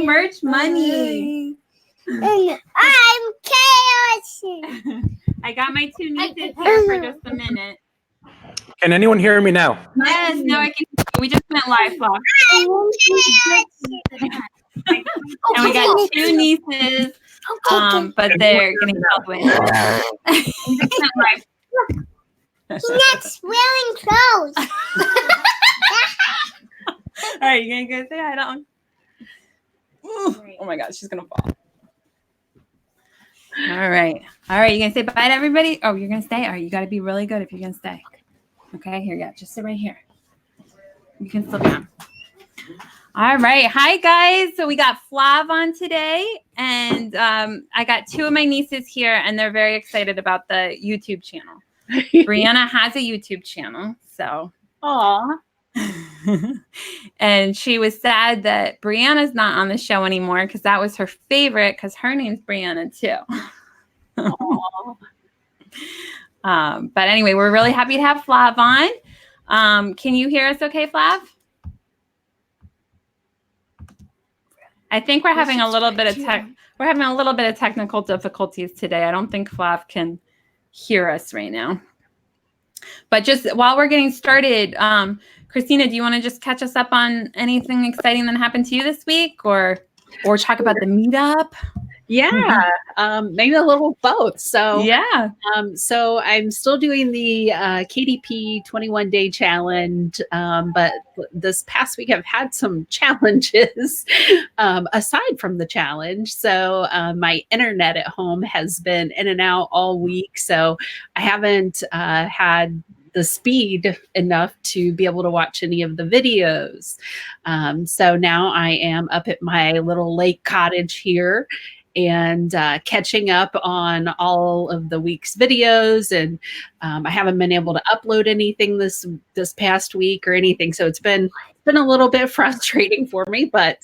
winning merch money. And I'm chaos. I got my 2 nieces here for just a minute. Can anyone hear me now? Yes, now I can. We just went live, Flav. And we got 2 nieces, but they're getting held with. We just went live. He's not really close. All right, you gonna go say hi to Uncle? Oh my God, she's gonna fall. All right, you gonna say bye to everybody? Oh, you're gonna stay? All right, you gotta be really good if you're gonna stay. Okay, here, yeah, just sit right here. You can sit down. All right, hi guys. So we got Flav on today, and I got 2 of my nieces here, and they're very excited about the YouTube channel. Brianna has a YouTube channel, so. Aw. And she was sad that Brianna's not on the show anymore because that was her favorite because her name's Brianna too. But anyway, we're really happy to have Flav on. Can you hear us okay, Flav? I think we're having a little bit of technical difficulties today. I don't think Flav can hear us right now. But just while we're getting started, Christina, do you want to just catch us up on anything exciting that happened to you this week, or talk about the meetup? Yeah, maybe a little both. So yeah, so I'm still doing the KDP 21-day challenge, but this past week I've had some challenges aside from the challenge. So my internet at home has been in and out all week, so I haven't had the speed enough to be able to watch any of the videos. So now I am up at my little lake cottage here and catching up on all of the week's videos. And I haven't been able to upload anything this past week or anything. So it's been a little bit frustrating for me, but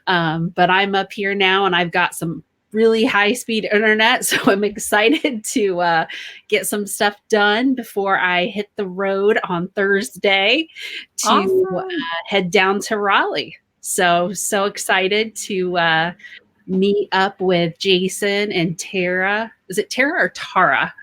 I'm up here now and I've got some really high-speed internet, so I'm excited to get some stuff done before I hit the road on Thursday to head down to Raleigh. So excited to meet up with Jason and Tara. Is it Tara or Tara?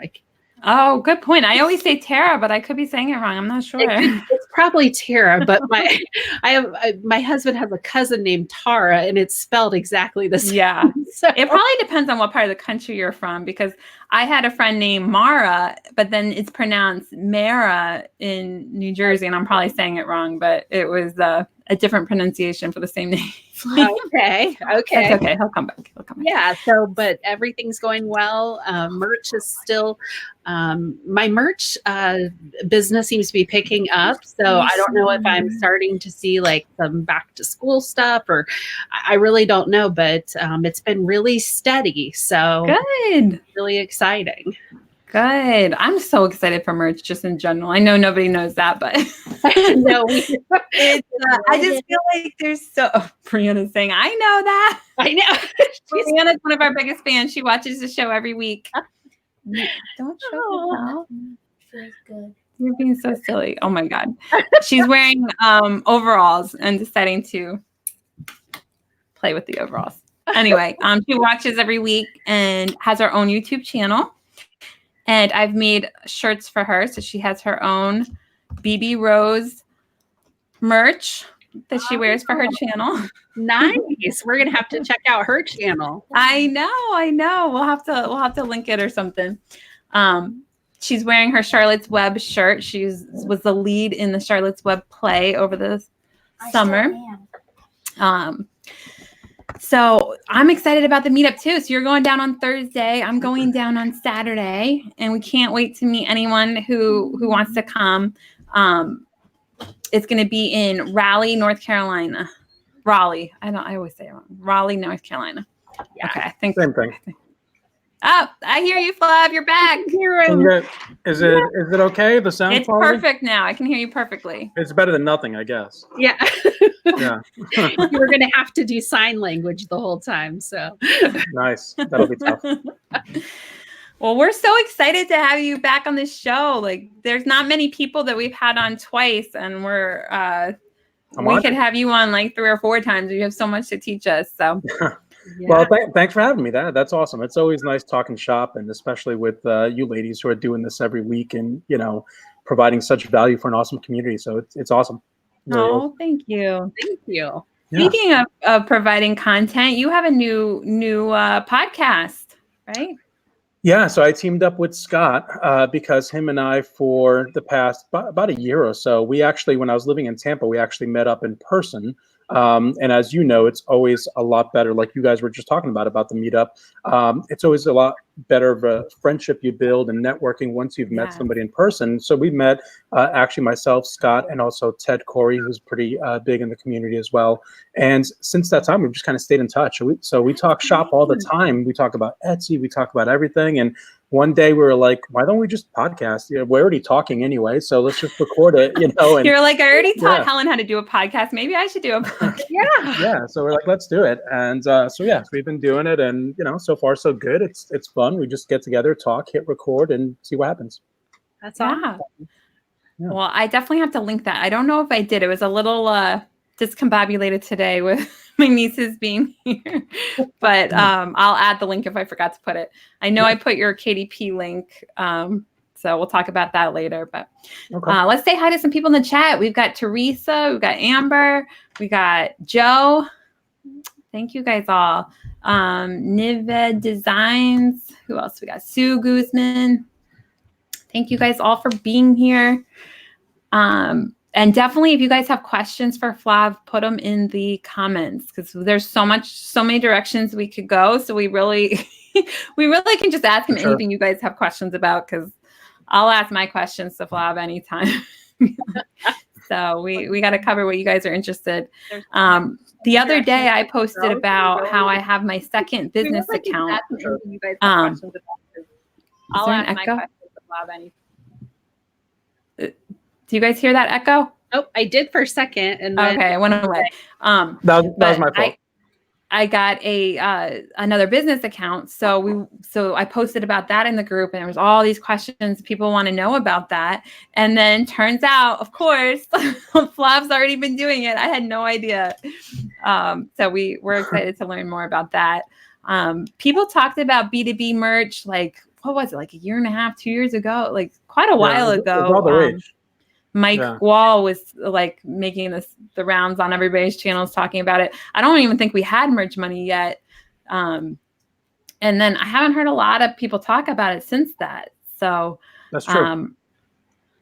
Oh, good point. I always say Tara, but I could be saying it wrong. I'm not sure. It's probably Tara, but my husband has a cousin named Tara, and it's spelled exactly the same. Yeah, so. It probably depends on what part of the country you're from, because I had a friend named Mara, but then it's pronounced Mara in New Jersey, and I'm probably saying it wrong, but it was a different pronunciation for the same name. Okay. That's okay. He'll come back. Yeah. So, but everything's going well. Merch is still, my merch business seems to be picking up. So I don't know if I'm starting to see like some back to school stuff, or I really don't know, but it's been really steady. So good. Really exciting. Good. I'm so excited for merch just in general. I know nobody knows that, but no, I just feel like there's Brianna's saying, I know that. I know. Brianna's one of our biggest fans. She watches the show every week. Don't show yourself. Feels good. You're being so silly. Oh my God. She's wearing overalls and deciding to play with the overalls. Anyway, she watches every week and has her own YouTube channel. And I've made shirts for her. So she has her own BB Rose merch that she wears for her channel. Nice. We're going to have to check out her channel. I know. We'll have to link it or something. She's wearing her Charlotte's Web shirt. She was the lead in the Charlotte's Web play over the summer. So I'm excited about the meetup too. So you're going down on Thursday. I'm going down on Saturday, and we can't wait to meet anyone who wants to come. It's going to be in Raleigh, North Carolina. Raleigh. I always say it wrong. Raleigh, North Carolina. Yeah. Okay. I think same thing. Oh, I hear you, Flav. You're back. Is it okay? The sound It's quality? perfect now. I can hear you perfectly. It's better than nothing, I guess. Yeah. Yeah. You're going to have to do sign language the whole time. So nice. That'll be tough. Well, we're so excited to have you back on this show. Like, there's not many people that we've had on twice, and we're I'm we on could it. have you on like 3 or 4 times. You have so much to teach us. So Well, thanks for having me. That's awesome. It's always nice talking shop, and especially with you ladies who are doing this every week and, providing such value for an awesome community. So it's awesome. It really is. oh, thank you. Thank you. Yeah. Speaking of providing content, you have a new podcast, right? Yeah, so I teamed up with Scott because him and I, for the past about a year or so, we actually, when I was living in Tampa, we actually met up in person. And as you know, it's always a lot better, like you guys were just talking about the meetup. It's always a lot better of a friendship you build and networking once you've met somebody in person. So we met actually myself, Scott, and also Ted Corey, who's pretty big in the community as well. And since that time, we've just kind of stayed in touch. So we talk shop all the time. We talk about Etsy. We talk about everything. And one day we were like, why don't we just podcast? We're already talking anyway, so let's just record it, And You're like, I already taught Helen how to do a podcast. Maybe I should do a podcast. Yeah. So we're like, let's do it. And so we've been doing it, and so far so good. It's fun. We just get together, talk, hit record, and see what happens. That's awesome. Yeah. Well, I definitely have to link that. I don't know if I did. It was a little discombobulated today with my nieces being here, but I'll add the link if I forgot to put it. I know I put your KDP link, so we'll talk about that later. But let's say hi to some people in the chat. We've got Teresa, we've got Amber, we got Joe. Thank you guys all. Nived Designs. Who else we got? Sue Guzman. Thank you guys all for being here. And definitely, if you guys have questions for Flav, put them in the comments, because there's so many directions we could go. So we really can just ask him anything you guys have questions about, because I'll ask my questions to Flav anytime. So we got to cover what you guys are interested. The other day I posted about how I have my second business account. I'll ask my questions to Flav anytime. Do you guys hear that echo? Oh, I did for a second, and then okay, I went away. That was my fault. I got another business account, so I posted about that in the group, and there was all these questions people want to know about that. And then turns out, of course, Flav's already been doing it. I had no idea. So we're excited to learn more about that. People talked about B2B merch, like, what was it, like a year and a half, 2 years ago, like quite a while ago. Mike Wall was like making the rounds on everybody's channels talking about it. I don't even think we had merch money yet. And then I haven't heard a lot of people talk about it since that. So that's true.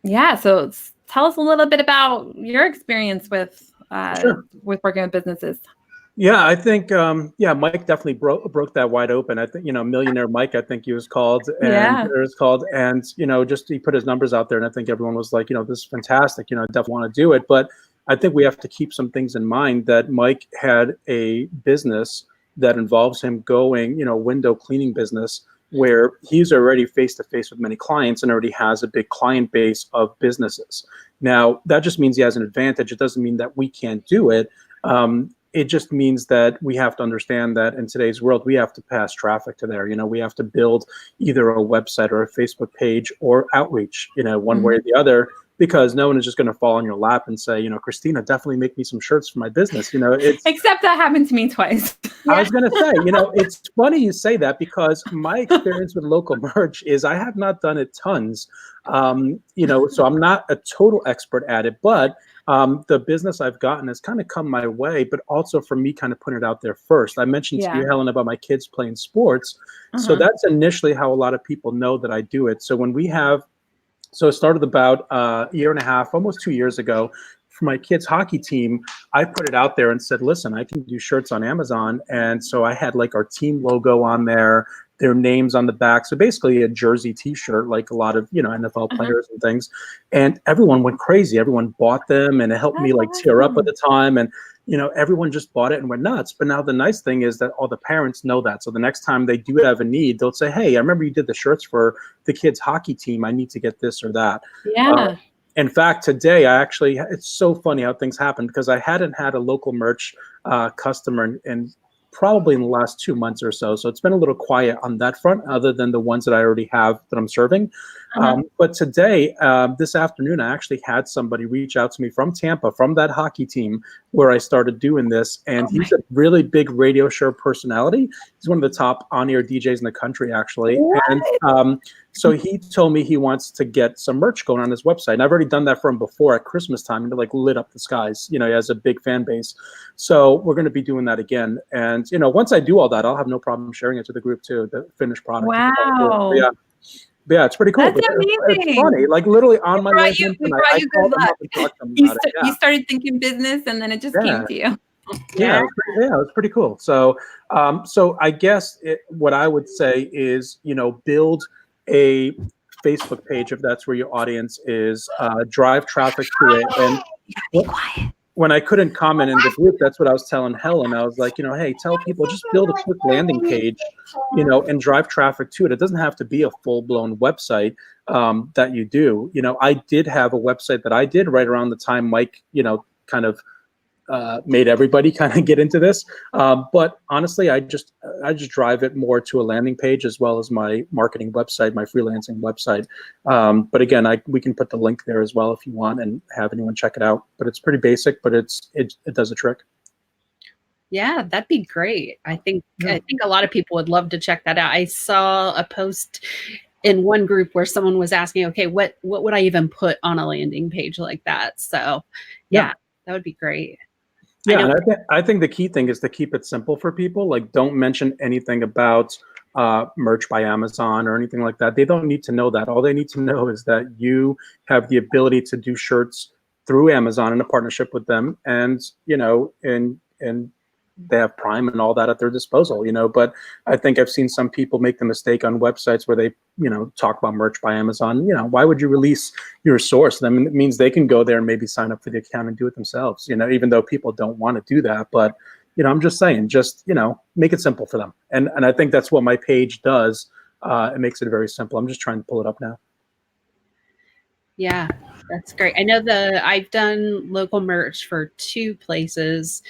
So tell us a little bit about your experience with working with businesses. Yeah, I think Mike definitely broke that wide open. I think Millionaire Mike, I think he was called, and just he put his numbers out there, and I think everyone was like, this is fantastic. I definitely want to do it, but I think we have to keep some things in mind. That Mike had a business that involves him going, window cleaning business, where he's already face to face with many clients and already has a big client base of businesses. Now that just means he has an advantage. It doesn't mean that we can't do it. It just means that we have to understand that in today's world, we have to pass traffic to there. We have to build either a website or a Facebook page or outreach, one way or the other, because no one is just going to fall on your lap and say, Christina, definitely make me some shirts for my business. Except that happened to me twice. I was going to say, it's funny you say that, because my experience with local merch is I have not done it tons. So I'm not a total expert at it, but the business I've gotten has kind of come my way, but also from me kind of putting it out there first. I mentioned to you, Helen, about my kids playing sports. So that's initially how a lot of people know that I do it. So it started about a year and a half, almost 2 years ago. For my kids' hockey team, I put it out there and said, listen, I can do shirts on Amazon. And so I had like our team logo on there, their names on the back. So basically a jersey t-shirt, like a lot of, NFL players and things. And everyone went crazy. Everyone bought them, and it helped me like tear up at the time. And, everyone just bought it and went nuts. But now the nice thing is that all the parents know that. So the next time they do have a need, they'll say, hey, I remember you did the shirts for the kids' hockey team. I need to get this or that. Yeah. In fact, today it's so funny how things happen, because I hadn't had a local merch customer in probably in the last 2 months or so. So it's been a little quiet on that front, other than the ones that I already have that I'm serving. But today, this afternoon, I actually had somebody reach out to me from Tampa, from that hockey team where I started doing this. And he's a really big radio show personality. He's one of the top on-air DJs in the country, actually. What? And so he told me he wants to get some merch going on his website. And I've already done that for him before at Christmas time, and it like lit up the skies. You know, he has a big fan base. So we're going to be doing that again. And, you know, once I do all that, I'll have no problem sharing it to the group too, the finished product. Wow. Yeah, it's pretty cool. That's It's amazing. funny. Like literally on my brought you- LinkedIn we tonight, brought I you called good them up luck. and talked to them You, about it. you started thinking business, and then it just came to you. Yeah, it was pretty cool. So, so I guess what I would say is, you know, build a Facebook page if that's where your audience is. Drive traffic to it, and Be quiet. when I couldn't comment in the group, that's what I was telling Helen. I was like, you know, hey, tell people just build a quick landing page, you know, and drive traffic to it. It doesn't have to be a full-blown website that you do. You know, I did have a website that I did right around the time Mike, you know, kind of made everybody kind of get into this. But honestly, I just drive it more to a landing page as well as my marketing website, my freelancing website. But again, we can put the link there as well if you want and have anyone check it out. But it's pretty basic, but it does a trick. Yeah, that'd be great. I think a lot of people would love to check that out. I saw a post in one group where someone was asking, okay, what would I even put on a landing page like that? So yeah. That would be great. Yeah, and I think the key thing is to keep it simple for people. Like, don't mention anything about merch by Amazon or anything like that. They don't need to know that. All they need to know is that you have the ability to do shirts through Amazon in a partnership with them, and you know, and they have Prime and all that at their disposal. You know, but I think I've seen some people make the mistake on websites where they, you know, talk about merch by Amazon. You know, why would you release your source? I mean, it means they can go there and maybe sign up for the account and do it themselves, you know, even though people don't want to do that. But, you know, I'm just saying, just, you know, make it simple for them. And I think that's what my page does. It makes it very simple. I'm just trying to pull it up now. Yeah, that's great. I know I've done local merch for 2 places.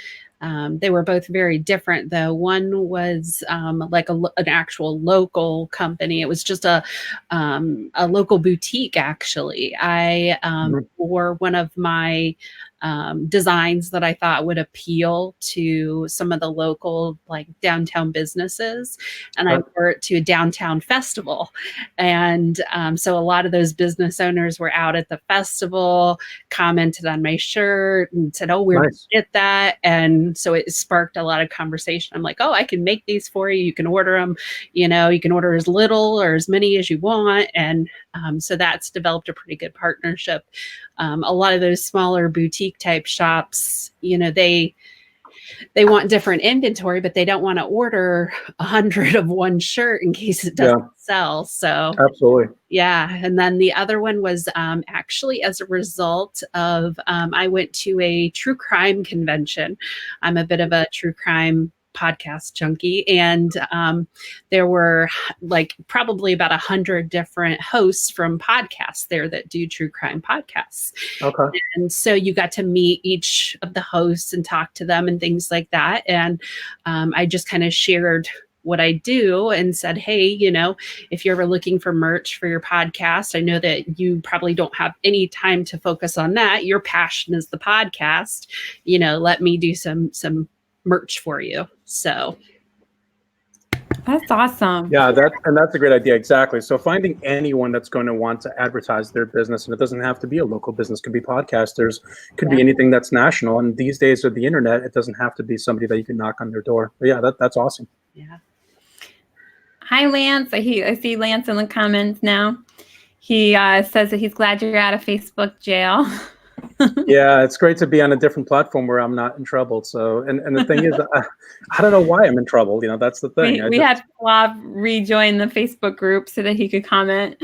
They were both very different, though. One was like an actual local company. It was just a local boutique, actually. I wore one of my designs that I thought would appeal to some of the local, like, downtown businesses, and I wore it to a downtown festival. And so a lot of those business owners were out at the festival, commented on my shirt and said, oh, where did you get that? And so it sparked a lot of conversation. I'm like, oh, I can make these for you. You can order them, you know, you can order as little or as many as you want. And so that's developed a pretty good partnership. A lot of those smaller boutique type shops, you know, they want different inventory, but they don't want to order 100 of one shirt in case it doesn't sell. So absolutely. Yeah. And then the other one was actually as a result of, I went to a true crime convention. I'm a bit of a true crime podcast junkie, and there were like probably about 100 different hosts from podcasts there that do true crime podcasts. Okay. And so you got to meet each of the hosts and talk to them and things like that. And I just kind of shared what I do and said, hey, you know, if you're ever looking for merch for your podcast, I know that you probably don't have any time to focus on that. Your passion is the podcast. You know, let me do some merch for you. So that's awesome. Yeah, that's a great idea. Exactly. So finding anyone that's going to want to advertise their business, and it doesn't have to be a local business, could be podcasters, could be anything that's national. And these days with the internet, it doesn't have to be somebody that you can knock on their door. But yeah, that's awesome. Yeah. Hi, Lance. I see Lance in the comments now. He says that he's glad you're out of Facebook jail. Yeah, it's great to be on a different platform where I'm not in trouble. So, and the thing is, I don't know why I'm in trouble. You know, that's the thing. We had Flav rejoin the Facebook group so that he could comment.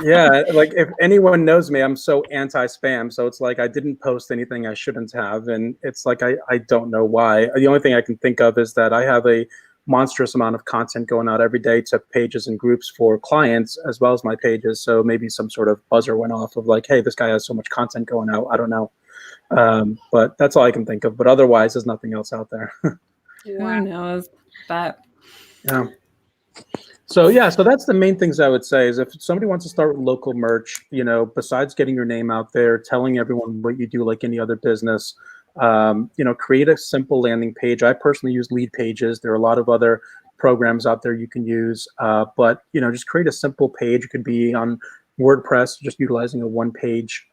Yeah, like if anyone knows me, I'm so anti-spam. So it's like I didn't post anything I shouldn't have. And it's like I don't know why. The only thing I can think of is that I have a monstrous amount of content going out every day to pages and groups for clients as well as my pages. So maybe some sort of buzzer went off of like, hey, this guy has so much content going out. I don't know. But that's all I can think of. But otherwise, there's nothing else out there. Who knows? But Yeah. So yeah, so that's the main things I would say is if somebody wants to start with local merch, besides getting your name out there, telling everyone what you do like any other business, create a simple landing page. I personally use Lead Pages. There are a lot of other programs out there you can use, but just create a simple page. It could be on WordPress, just utilizing a one-page,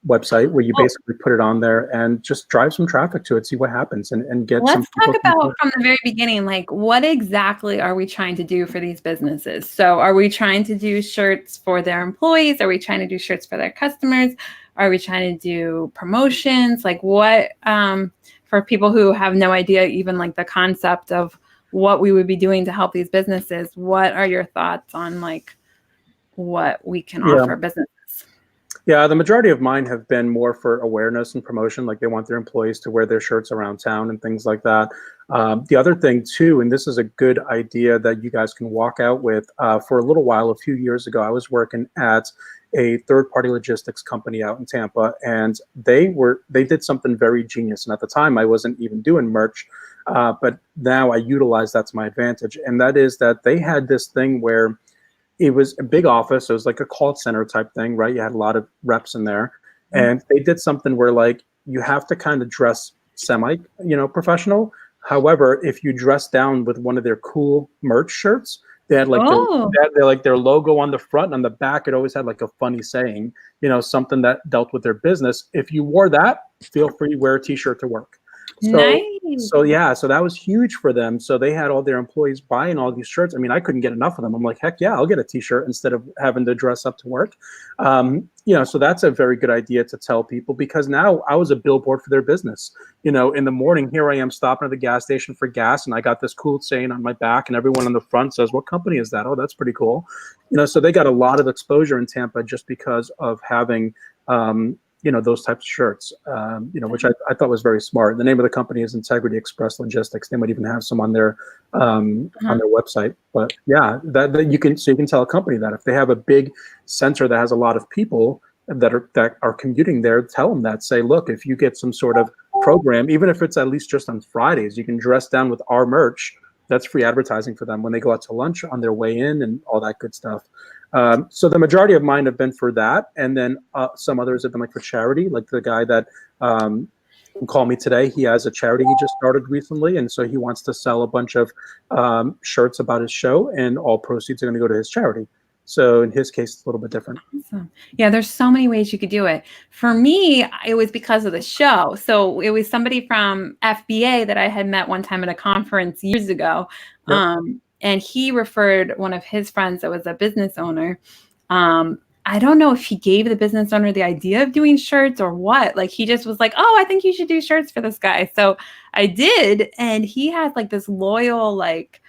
website where you basically put it on there and just drive some traffic to it, see what happens, and get some let's people talk about from the very beginning, like what exactly are we trying to do for these businesses? So are we trying to do shirts for their employees? Are we trying to do shirts for their customers? Are we trying to do promotions? Like what, for people who have no idea, even like the concept of what we would be doing to help these businesses, what are your thoughts on like what we can offer businesses? Yeah, the majority of mine have been more for awareness and promotion. Like they want their employees to wear their shirts around town and things like that. The other thing too, and this is a good idea that you guys can walk out with, for a little while, a few years ago, I was working at a third-party logistics company out in Tampa, and they did something very genius. And at the time, I wasn't even doing merch, but now I utilize that to my advantage. And that is that they had this thing where it was a big office. It was like a call center type thing, right? You had a lot of reps in there, and they did something where like you have to kind of dress semi, professional. However, if you dress down with one of their cool merch shirts, they had like their logo on the front and on the back. It always had like a funny saying, something that dealt with their business. If you wore that, feel free to wear a t-shirt to work. So that was huge for them. So they had all their employees buying all these shirts. I mean, I couldn't get enough of them. I'm like, heck yeah, I'll get a t-shirt instead of having to dress up to work. So that's a very good idea to tell people, because now I was a billboard for their business. In the morning, here I am stopping at the gas station for gas, and I got this cool saying on my back, and everyone on the front says, what company is that? Oh, that's pretty cool. So they got a lot of exposure in Tampa just because of having, those types of shirts, which I thought was very smart. The name of the company is Integrity Express Logistics. They might even have some on their website. But yeah, that you can tell a company that if they have a big center that has a lot of people that are commuting there, tell them that. Say, look, if you get some sort of program, even if it's at least just on Fridays, you can dress down with our merch. That's free advertising for them when they go out to lunch on their way in and all that good stuff. So the majority of mine have been for that. And then some others have been like for charity, like the guy that called me today. He has a charity he just started recently. And so he wants to sell a bunch of shirts about his show, and all proceeds are going to go to his charity. So in his case, it's a little bit different. Awesome. Yeah, there's so many ways you could do it. For me, it was because of the show. So it was somebody from FBA that I had met one time at a conference years ago. Yep. And he referred one of his friends that was a business owner. I don't know if he gave the business owner the idea of doing shirts or what. Like he just was like, oh, I think you should do shirts for this guy. So I did. And he has like this loyal, like,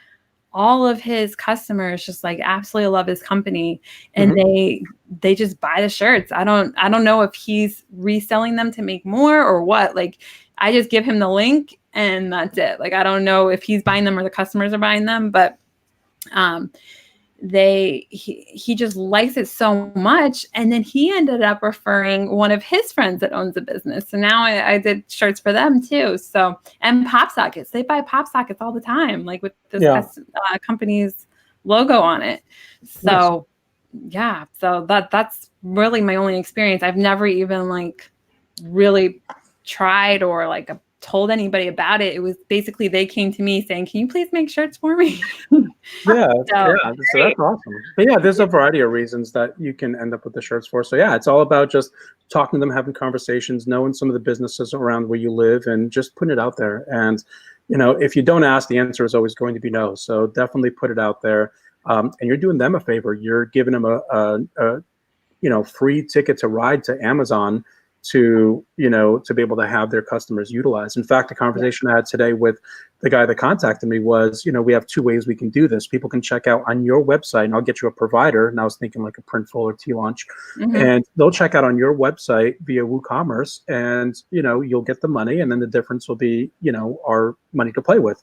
all of his customers just like absolutely love his company, and they just buy the shirts. I don't know if he's reselling them to make more or what. Like I just give him the link and that's it. Like I don't know if he's buying them or the customers are buying them, but he just likes it so much. And then he ended up referring one of his friends that owns a business. So now I did shirts for them too. So, and pop sockets, they buy pop sockets all the time, like with this company's logo on it. So yeah, so that's really my only experience. I've never even like really tried or like told anybody about it. It was basically they came to me saying, can you please make shirts for me? So that's awesome. But yeah, there's a variety of reasons that you can end up with the shirts for. So yeah, it's all about just talking to them, having conversations, knowing some of the businesses around where you live, and just putting it out there. And if you don't ask, the answer is always going to be no. So definitely put it out there. And you're doing them a favor. You're giving them a free ticket to ride to Amazon to be able to have their customers utilize. In fact, the conversation I had today with the guy that contacted me was, we have two ways we can do this. People can check out on your website, and I'll get you a provider. And I was thinking like a Printful or T-Launch, and they'll check out on your website via WooCommerce, and you'll get the money, and then the difference will be our money to play with.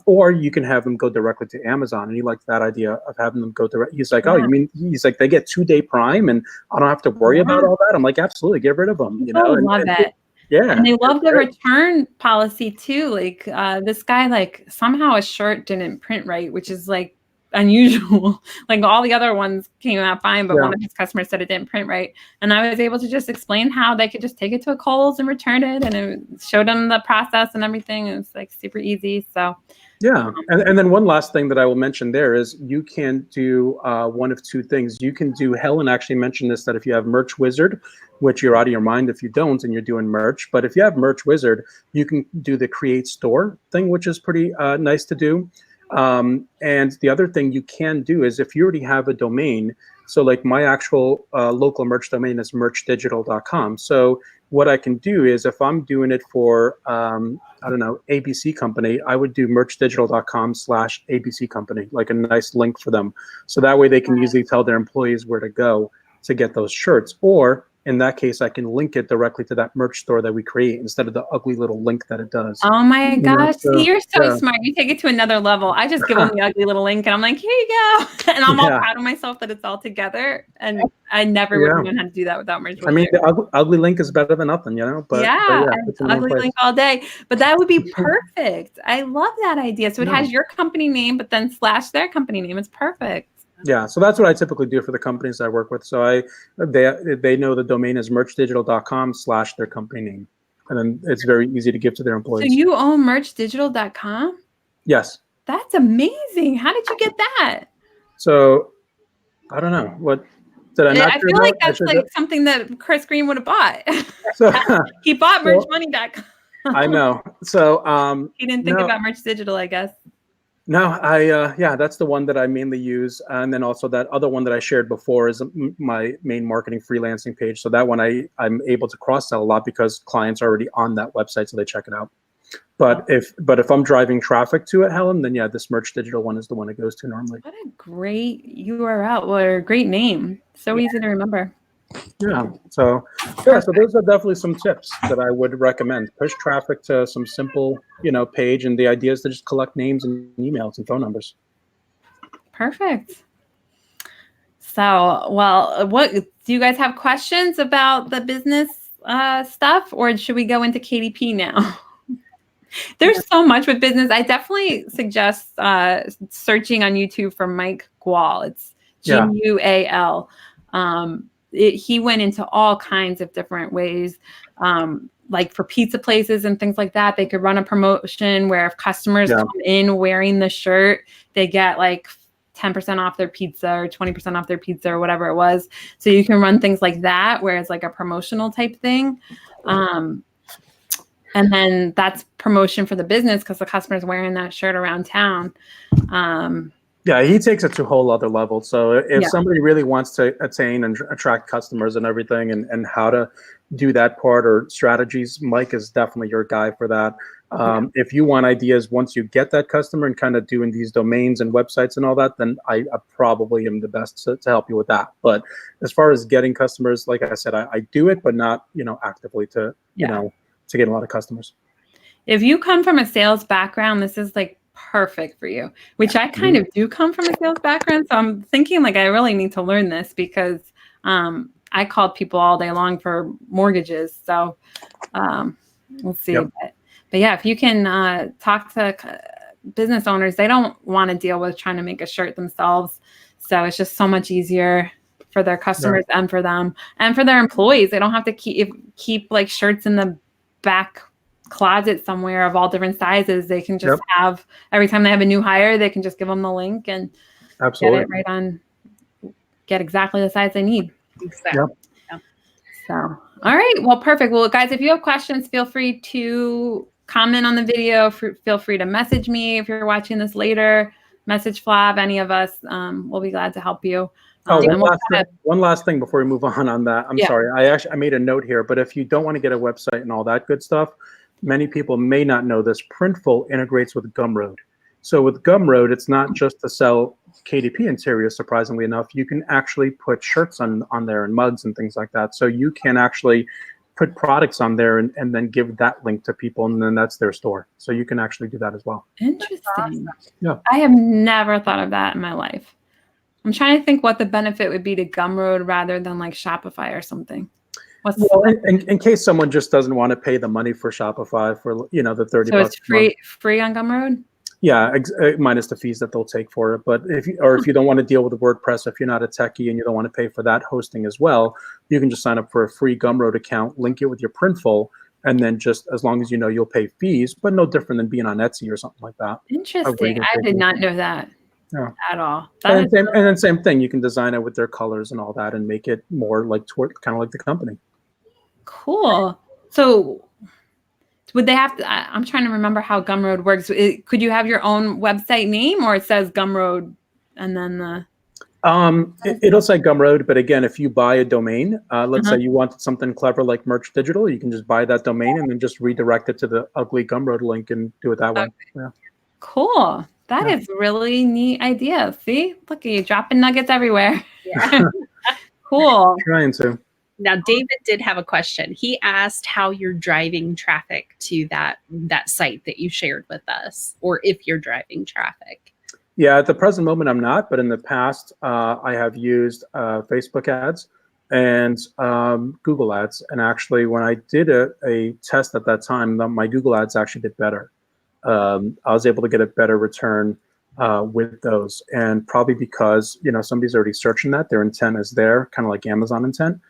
Or you can have them go directly to Amazon, and he liked that idea of having them go direct. He's like, oh, you mean, he's like, they get 2-day Prime and I don't have to worry about all that. I'm like, absolutely, get rid of them. I love that. Yeah. And they love the great. return policy too. Like this guy, like somehow a shirt didn't print right, which is like unusual. Like all the other ones came out fine, but one of his customers said it didn't print right. And I was able to just explain how they could just take it to a Kohl's and return it, and it showed them the process and everything. It was like super easy. So Yeah, and then one last thing that I will mention there is you can do one of two things. You can do, Helen actually mentioned this, that if you have Merch Wizard, which you're out of your mind if you don't and you're doing merch, but if you have Merch Wizard, you can do the Create Store thing, which is pretty nice to do. And the other thing you can do is if you already have a domain, so like my actual local merch domain is merchdigital.com. So what I can do is if I'm doing it for, I don't know, ABC Company, I would do merchdigital.com/ABC Company, like a nice link for them. So that way they can easily tell their employees where to go to get those shirts. Or in that case, I can link it directly to that merch store that we create instead of the ugly little link that it does. oh my gosh, so, see, you're so yeah. smart. You take it to another level. I just give them the ugly little link and I'm like, here you go. And I'm all proud of myself that it's all together. And I never would have known how to do that without Merch Wizard. I mean, the ugly link is better than nothing, you know? But it's in ugly link all day. But that would be perfect. I love that idea. So it has your company name, but then / their company name. It's perfect. Yeah, so that's what I typically do for the companies I work with. So they know the domain is merchdigital.com / their company name. And then it's very easy to give to their employees. So you own merchdigital.com? Yes. That's amazing. How did you get that? So I don't know. What did I not? I feel like that's like something that Chris Green would have bought. So, he bought merchmoney.com. I know. So he didn't think about Merch Digital, I guess. No, yeah, that's the one that I mainly use. And then also that other one that I shared before is my main marketing freelancing page. So that one I'm able to cross sell a lot because clients are already on that website, so they check it out. But if I'm driving traffic to it, Helen, then yeah, this Merch Digital one is the one it goes to normally. What a great URL or a great name. So easy to remember. Yeah. So those are definitely some tips that I would recommend. Push traffic to some simple, page, and the idea is to just collect names and emails and phone numbers. Perfect. So, well, what do you guys have questions about the business stuff, or should we go into KDP now? There's so much with business. I definitely suggest searching on YouTube for Mike Gual. It's Gual. He went into all kinds of different ways, like for pizza places and things like that. They could run a promotion where if customers come in wearing the shirt, they get like 10% off their pizza or 20% off their pizza or whatever it was. So you can run things like that, where it's like a promotional type thing. And then that's promotion for the business because the customer's wearing that shirt around town. Yeah, he takes it to a whole other level. So if somebody really wants to attain and attract customers and everything and how to do that part or strategies, Mike is definitely your guy for that. If you want ideas once you get that customer and kind of doing these domains and websites and all that, then I probably am the best to help you with that. But as far as getting customers, like I said, I do it, but not, actively to get a lot of customers. If you come from a sales background, this is like perfect for you, which I kind of do come from a sales background. So I'm thinking like I really need to learn this because I called people all day long for mortgages. So we'll see. But yeah, if you can talk to business owners, they don't want to deal with trying to make a shirt themselves. So it's just so much easier for their customers and for them and for their employees. They don't have to keep like shirts in the back closet somewhere of all different sizes. They can just have, every time they have a new hire, they can just give them the link and get it right on, get exactly the size they need. Exactly. So, all right. Well, perfect. Well, guys, if you have questions, feel free to comment on the video. Feel free to message me if you're watching this later. Message Flav, any of us. We'll be glad to help you. One last thing before we move on that. I'm sorry. I made a note here, but if you don't want to get a website and all that good stuff, many people may not know this. Printful integrates with Gumroad. So with Gumroad, it's not just to sell KDP interiors, surprisingly enough. You can actually put shirts on there and mugs and things like that. So you can actually put products on there and then give that link to people, and then that's their store. So you can actually do that as well. Interesting. Awesome. Yeah. I have never thought of that in my life. I'm trying to think what the benefit would be to Gumroad rather than like Shopify or something. What's Well, in case someone just doesn't want to pay the money for Shopify for, the 30 so bucks it's a month. free on Gumroad? Yeah, minus the fees that they'll take for it. But if you don't want to deal with the WordPress, if you're not a techie and you don't want to pay for that hosting as well, you can just sign up for a free Gumroad account, link it with your Printful, and then just as long as you know you'll pay fees, but no different than being on Etsy or something like that. Interesting. I did not know that at all. And then same thing, you can design it with their colors and all that and make it more like kind of like the company. Cool. So would they have to, I'm trying to remember how Gumroad works. Could you have your own website name, or it says Gumroad and then the... It'll say Gumroad, but again, if you buy a domain, let's say you wanted something clever like Merch Digital, you can just buy that domain and then just redirect it to the ugly Gumroad link and do it that way. Yeah. Cool. That is really neat idea. See, look at you dropping nuggets everywhere. Yeah. Cool. Trying to. Now, David did have a question. He asked how you're driving traffic to that site that you shared with us, or if you're driving traffic. Yeah, at the present moment, I'm not, but in the past, I have used Facebook ads and Google ads. And actually, when I did a test at that time, my Google ads actually did better. I was able to get a better return with those. And probably because, somebody's already searching that, their intent is there, kind of like Amazon intent.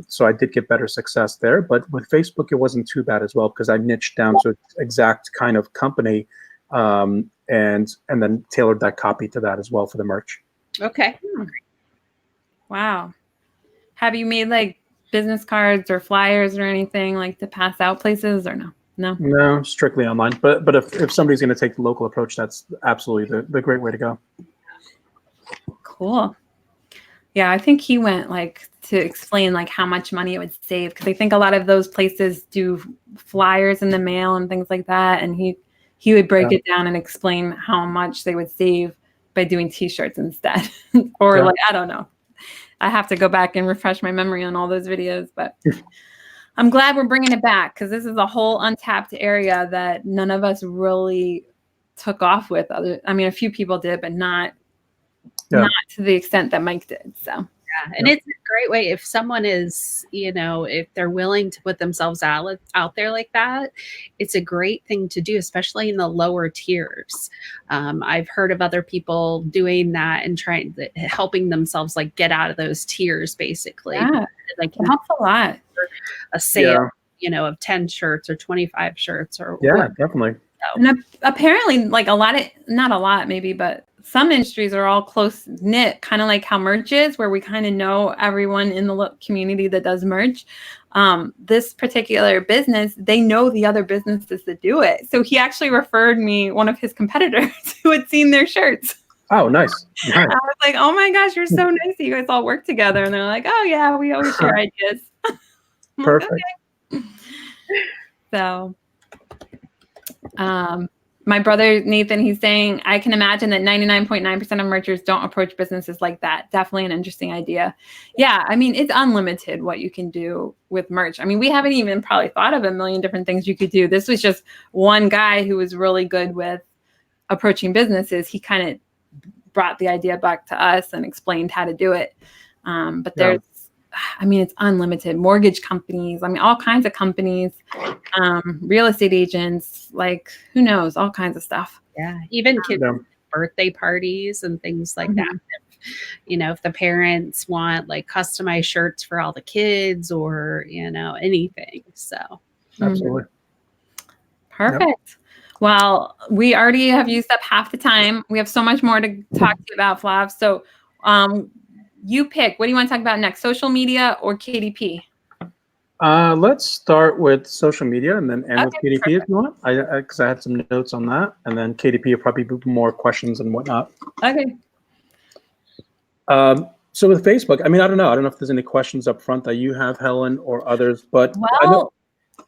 So I did get better success there, but with Facebook, it wasn't too bad as well because I niched down to exact kind of company and then tailored that copy to that as well for the merch. Okay. Wow. Have you made like business cards or flyers or anything like to pass out places or no? No, strictly online. But if somebody's going to take the local approach, that's absolutely the great way to go. Cool. Yeah, I think he went like to explain like how much money it would save, because I think a lot of those places do flyers in the mail and things like that, and he would break it down and explain how much they would save by doing t-shirts instead. Or like, I don't know. I have to go back and refresh my memory on all those videos, but I'm glad we're bringing it back, because this is a whole untapped area that none of us really took off with. A few people did, but not to the extent that Mike did. So yeah, and it's a great way if someone is, if they're willing to put themselves out there like that, it's a great thing to do, especially in the lower tiers. I've heard of other people doing that and helping themselves like get out of those tiers, basically. Yeah, like it helps a lot. A sale, of 10 shirts or 25 shirts or definitely. So. And apparently, like not a lot maybe, but some industries are all close knit, kind of like how merch is, where we kind of know everyone in the community that does merch. This particular business, they know the other businesses that do it. So he actually referred me one of his competitors who had seen their shirts. Oh, nice. I was like, oh my gosh, you're so nice. You guys all work together. And they're like, oh yeah, we always share ideas. Perfect. Okay. So, my brother, Nathan, he's saying, I can imagine that 99.9% of merchants don't approach businesses like that. Definitely an interesting idea. Yeah. It's unlimited what you can do with merch. We haven't even probably thought of a million different things you could do. This was just one guy who was really good with approaching businesses. He kind of brought the idea back to us and explained how to do it. But there's, it's unlimited. Mortgage companies, all kinds of companies, real estate agents, like who knows, all kinds of stuff. Yeah. Even kids' birthday parties and things like that. If the parents want like customized shirts for all the kids or, anything. So. Absolutely. Perfect. Yep. Well, we already have used up half the time. We have so much more to talk to you about, Flav. So, you pick. What do you want to talk about next? Social media or KDP? Let's start with social media and then end with KDP perfect. if you want. Because I had some notes on that, and then KDP will probably be more questions and whatnot. Okay. So with Facebook, I don't know if there's any questions up front that you have, Helen, or others, but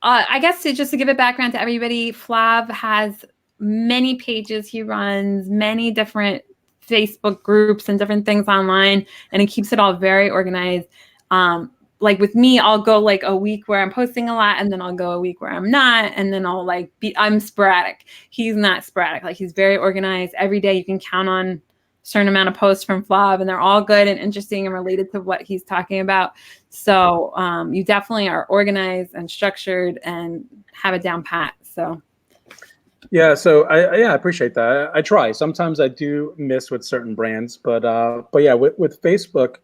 I guess just to give a background to everybody, Flav has many pages he runs, many different Facebook groups and different things online, and he keeps it all very organized. Like with me, I'll go like a week where I'm posting a lot, and then I'll go a week where I'm not, and then I'm sporadic. He's not sporadic. Like he's very organized. Every day you can count on certain amount of posts from Flav, and they're all good and interesting and related to what he's talking about. So you definitely are organized and structured and have it down pat. So Yeah, so I appreciate that. I try. Sometimes I do miss with certain brands, but yeah, with Facebook,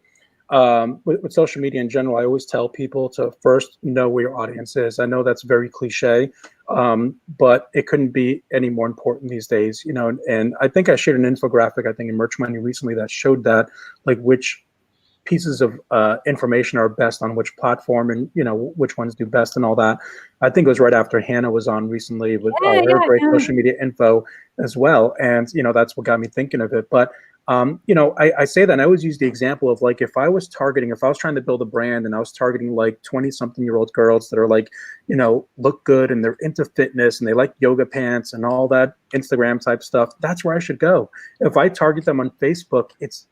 with social media in general, I always tell people to first know where your audience is. I know that's very cliche, but it couldn't be any more important these days, you know. And I think I shared an infographic, I think in Merch Money recently, that showed that, like, which pieces of information are best on which platform, and you know which ones do best and all that. I think it was right after Hannah was on recently with her great social media info as well, and you know that's what got me thinking of it. But you know, I say that, and I always use the example of, like, if I was trying to build a brand and I was targeting like 20-something-year-old girls that are, like, you know, look good and they're into fitness and they like yoga pants and all that Instagram type stuff, that's where I should go. If I target them on Facebook,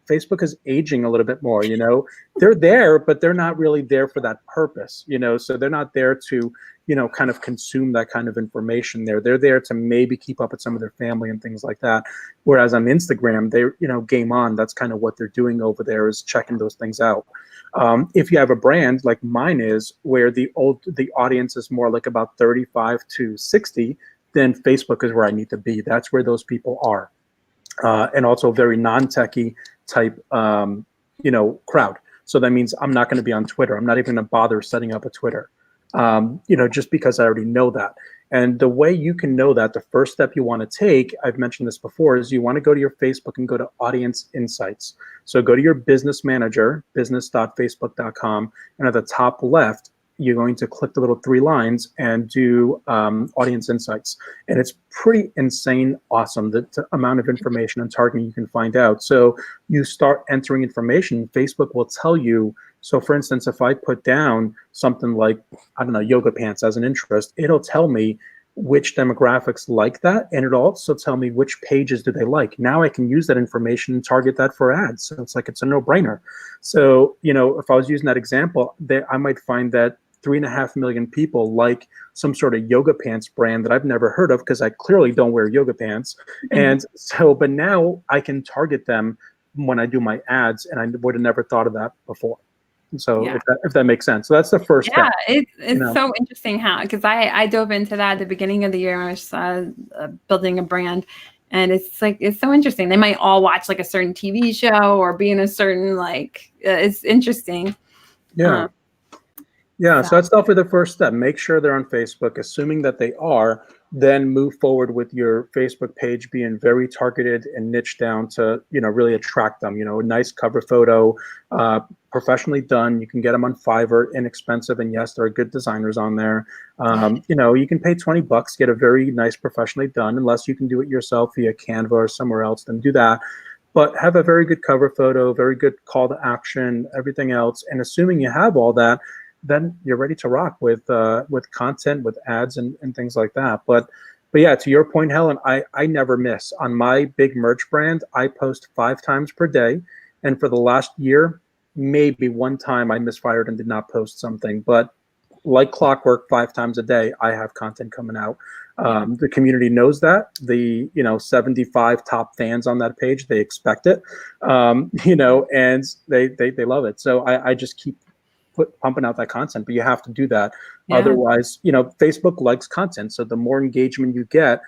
Facebook is aging a little bit more, you know. They're there, but they're not really there for that purpose, you know. So they're not there to, you know, kind of consume that kind of information there. They're there to maybe keep up with some of their family and things like that. Whereas on Instagram, they, you know, game on. That's kind of what they're doing over there, is checking those things out. If you have a brand like mine is, where the audience is more like about 35 to 60, then Facebook is where I need to be. That's where those people are. And also very non-techie type, you know, crowd. So that means I'm not going to be on Twitter. I'm not even going to bother setting up a Twitter, you know, just because I already know that. And the way you can know that, the first step you want to take, I've mentioned this before, is you want to go to your Facebook and go to Audience Insights. So go to your business manager, business.facebook.com, and at the top left, you're going to click the little 3 lines and do Audience Insights. And it's pretty insane awesome, the amount of information and targeting you can find out. So you start entering information, Facebook will tell you. So for instance, if I put down something like, I don't know, yoga pants as an interest, it'll tell me which demographics like that, and it'll also tell me which pages do they like. Now I can use that information and target that for ads. So it's like, it's a no-brainer. So, you know, if I was using that example, I might find that 3.5 million people like some sort of yoga pants brand that I've never heard of, because I clearly don't wear yoga pants. And so, but now I can target them when I do my ads, and I would have never thought of that before. So if that makes sense. So that's the first step. It's you know? so interesting how, because I dove into that at the beginning of the year. I was building a brand, and it's like, it's so interesting. They might all watch like a certain TV show or be in a certain, like, it's interesting. Yeah. Yeah, so that's definitely the first step. Make sure they're on Facebook. Assuming that they are, then move forward with your Facebook page being very targeted and niche down to, you know, really attract them. You know, a nice cover photo, professionally done. You can get them on Fiverr, inexpensive, and yes, there are good designers on there. You know, you can pay $20, get a very nice professionally done, unless you can do it yourself via Canva or somewhere else, then do that. But have a very good cover photo, very good call to action, everything else. And assuming you have all that, then you're ready to rock with content, with ads and things like that. But yeah, to your point, Helen, I never miss. On my big merch brand, I post 5 times per day. And for the last year, maybe one time I misfired and did not post something. But like clockwork, 5 times a day, I have content coming out. The community knows that. The 75 top fans on that page, they expect it, you know, and they love it. So I just keep pumping out that content, but you have to do that. Otherwise, you know, Facebook likes content. So the more engagement you get,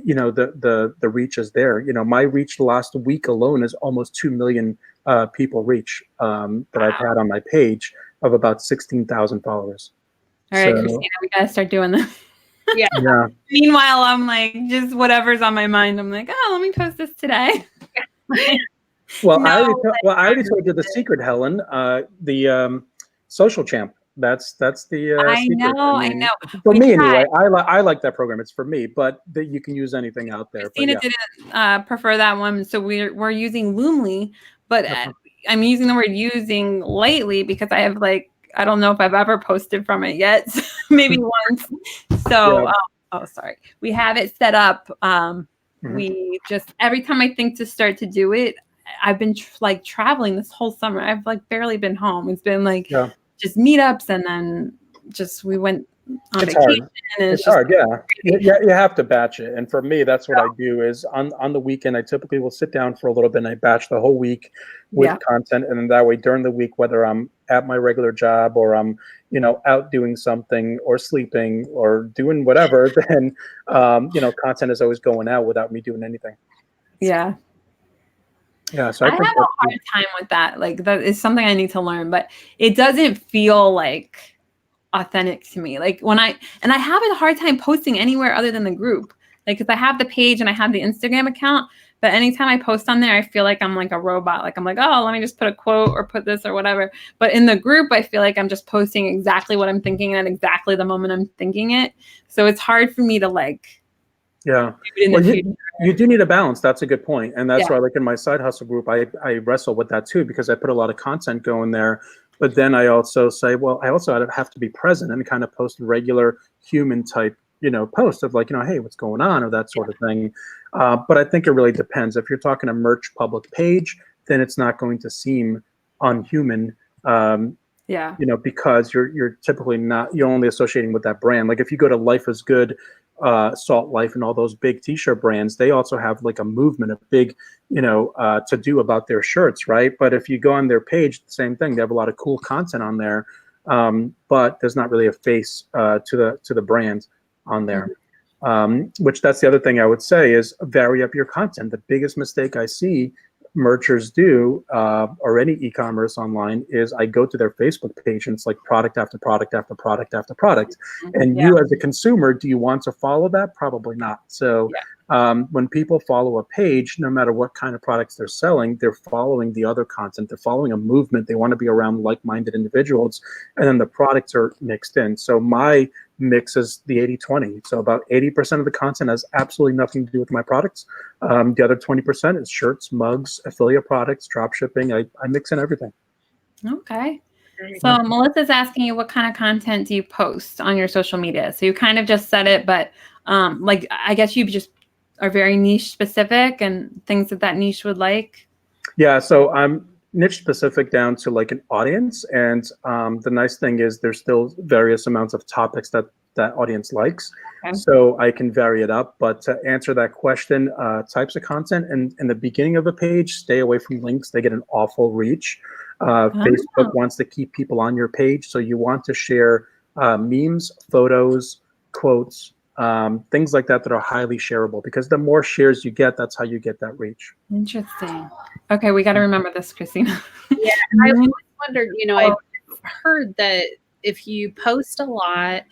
you know, the reach is there. You know, my reach last week alone is almost 2 million people reach that I've had on my page, of about 16,000 followers. All right, Christina, we gotta start doing this. Yeah. Meanwhile, I'm like, just whatever's on my mind. I'm like, oh, let me post this today. Well, I already told you the secret, Helen. The Social Champ. That's the secret. I know. For me, anyway, I like that program. It's for me, but you can use anything out there. Christina didn't prefer that one, so we're using Loomly, but I'm using the word using lately because I have, like, I don't know if I've ever posted from it yet, maybe once. So, sorry, we have it set up. We just, every time I think to start to do it, I've been traveling this whole summer. I've like barely been home. It's been like just meetups, and then we went on It's vacation. hard. And It's just hard, yeah. You have to batch it. And for me, that's what I do is on the weekend, I typically will sit down for a little bit and I batch the whole week with yeah. content. And then that way during the week, whether I'm at my regular job or I'm, out doing something or sleeping or doing whatever, then, content is always going out without me doing anything. Yeah. Yeah. So I I have think a hard time with that. Like that is something I need to learn, but it doesn't feel like authentic to me. Like when I have a hard time posting anywhere other than the group. Like if I have the page and I have the Instagram account, but anytime I post on there, I feel like I'm like a robot. Like I'm like, oh, let me just put a quote or put this or whatever. But in the group, I feel like I'm just posting exactly what I'm thinking at exactly the moment I'm thinking it. So it's hard for me to like. Yeah. do it in Well, the future. you do need a balance. That's a good point. And that's Yeah. why, like in my side hustle group, I wrestle with that too, because I put a lot of content going there. But then I also say, well, I also have to be present and kind of post regular human type, posts of like, hey, what's going on or that sort of thing. But I think it really depends. If you're talking a merch public page, then it's not going to seem unhuman. Yeah. Because you're typically not, you're only associating with that brand. Like if you go to Life is Good, Salt Life, and all those big T-shirt brands, they also have like a movement, a big, to do about their shirts, right? But if you go on their page, same thing. They have a lot of cool content on there, but there's not really a face to the brand on there. Which that's the other thing I would say is vary up your content. The biggest mistake I see merchers do, or any e-commerce online, is I go to their Facebook page and it's like product after product after product after product. And you as a consumer, do you want to follow that? Probably not. So when people follow a page, no matter what kind of products they're selling, they're following the other content. They're following a movement. They want to be around like-minded individuals, and then the products are mixed in. So my mix is the 80-20. So about 80% of the content has absolutely nothing to do with my products. The other 20% is shirts, mugs, affiliate products, drop shipping. I mix in everything. Okay. So Melissa's asking you, what kind of content do you post on your social media? So you kind of just said it, but like I guess you just are very niche specific and things that niche would like. Yeah, so I'm niche specific down to like an audience, and the nice thing is there's still various amounts of topics that audience likes. Okay. So I can vary it up. But to answer that question, types of content, and in the beginning of a page, stay away from links. They get an awful reach. Facebook wants to keep people on your page, so you want to share memes, photos, quotes, things like that are highly shareable, because the more shares you get, that's how you get that reach. Interesting. Okay, we got to remember this, Christina. Yeah, and I always wondered, I've heard that if you post a lot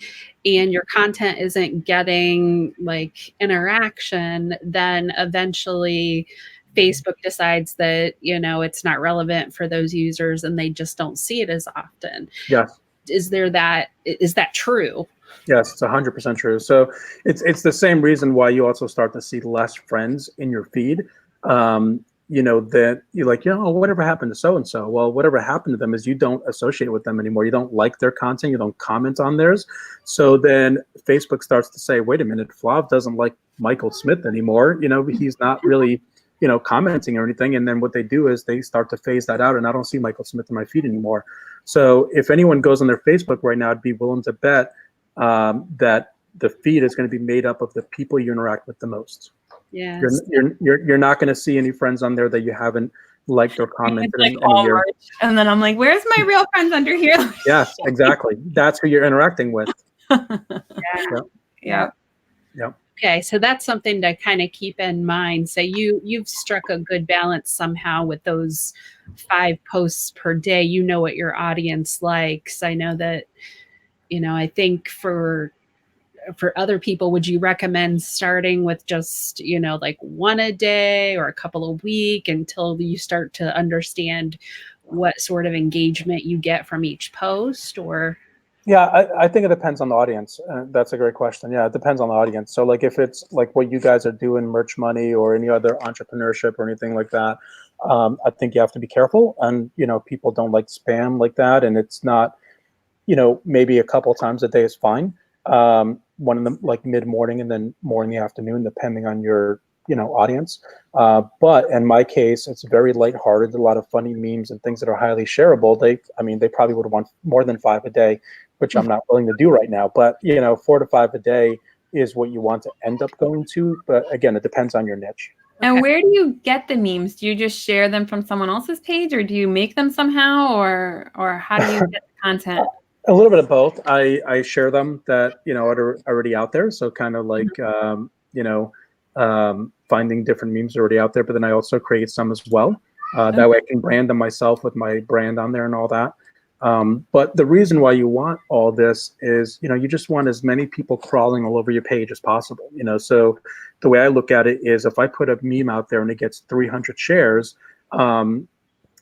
and your content isn't getting like interaction, then eventually Facebook decides that, it's not relevant for those users and they just don't see it as often. Yes. Is that true? Yes, it's 100% true. So it's the same reason why you also start to see less friends in your feed. That you're like, whatever happened to so-and-so? Well, whatever happened to them is you don't associate with them anymore. You don't like their content. You don't comment on theirs. So then Facebook starts to say, wait a minute, Flav doesn't like Michael Smith anymore. He's not really, commenting or anything. And then what they do is they start to phase that out, and I don't see Michael Smith in my feed anymore. So if anyone goes on their Facebook right now, I'd be willing to bet that the feed is going to be made up of the people you interact with the most. Yeah. You're not going to see any friends on there that you haven't liked or commented like in a year. And then I'm like, where's my real friends under here? Yes, exactly. That's who you're interacting with. Yeah. Okay, so that's something to kind of keep in mind. So you've struck a good balance somehow with those 5 posts per day. You know what your audience likes. I know that, I think for other people, would you recommend starting with just, like 1 a day or a couple a week until you start to understand what sort of engagement you get from each post? Or yeah, I think it depends on the audience. That's a great question. Yeah, it depends on the audience. So like if it's like what you guys are doing, Merch Money or any other entrepreneurship or anything like that, I think you have to be careful. And people don't like spam like that, and it's not, maybe a couple times a day is fine. One in the like mid-morning and then more in the afternoon, depending on your audience. But in my case, it's very lighthearted, a lot of funny memes and things that are highly shareable. They probably would want more than 5 a day. which I'm not willing to do right now. But, 4 to 5 a day is what you want to end up going to. But again, it depends on your niche. And where do you get the memes? Do you just share them from someone else's page, or do you make them somehow, or how do you get the content? A little bit of both. I share them that, are already out there. So kind of like, finding different memes already out there, but then I also create some as well. That way I can brand them myself with my brand on there and all that. But the reason why you want all this is, you just want as many people crawling all over your page as possible. So the way I look at it is, if I put a meme out there and it gets 300 shares,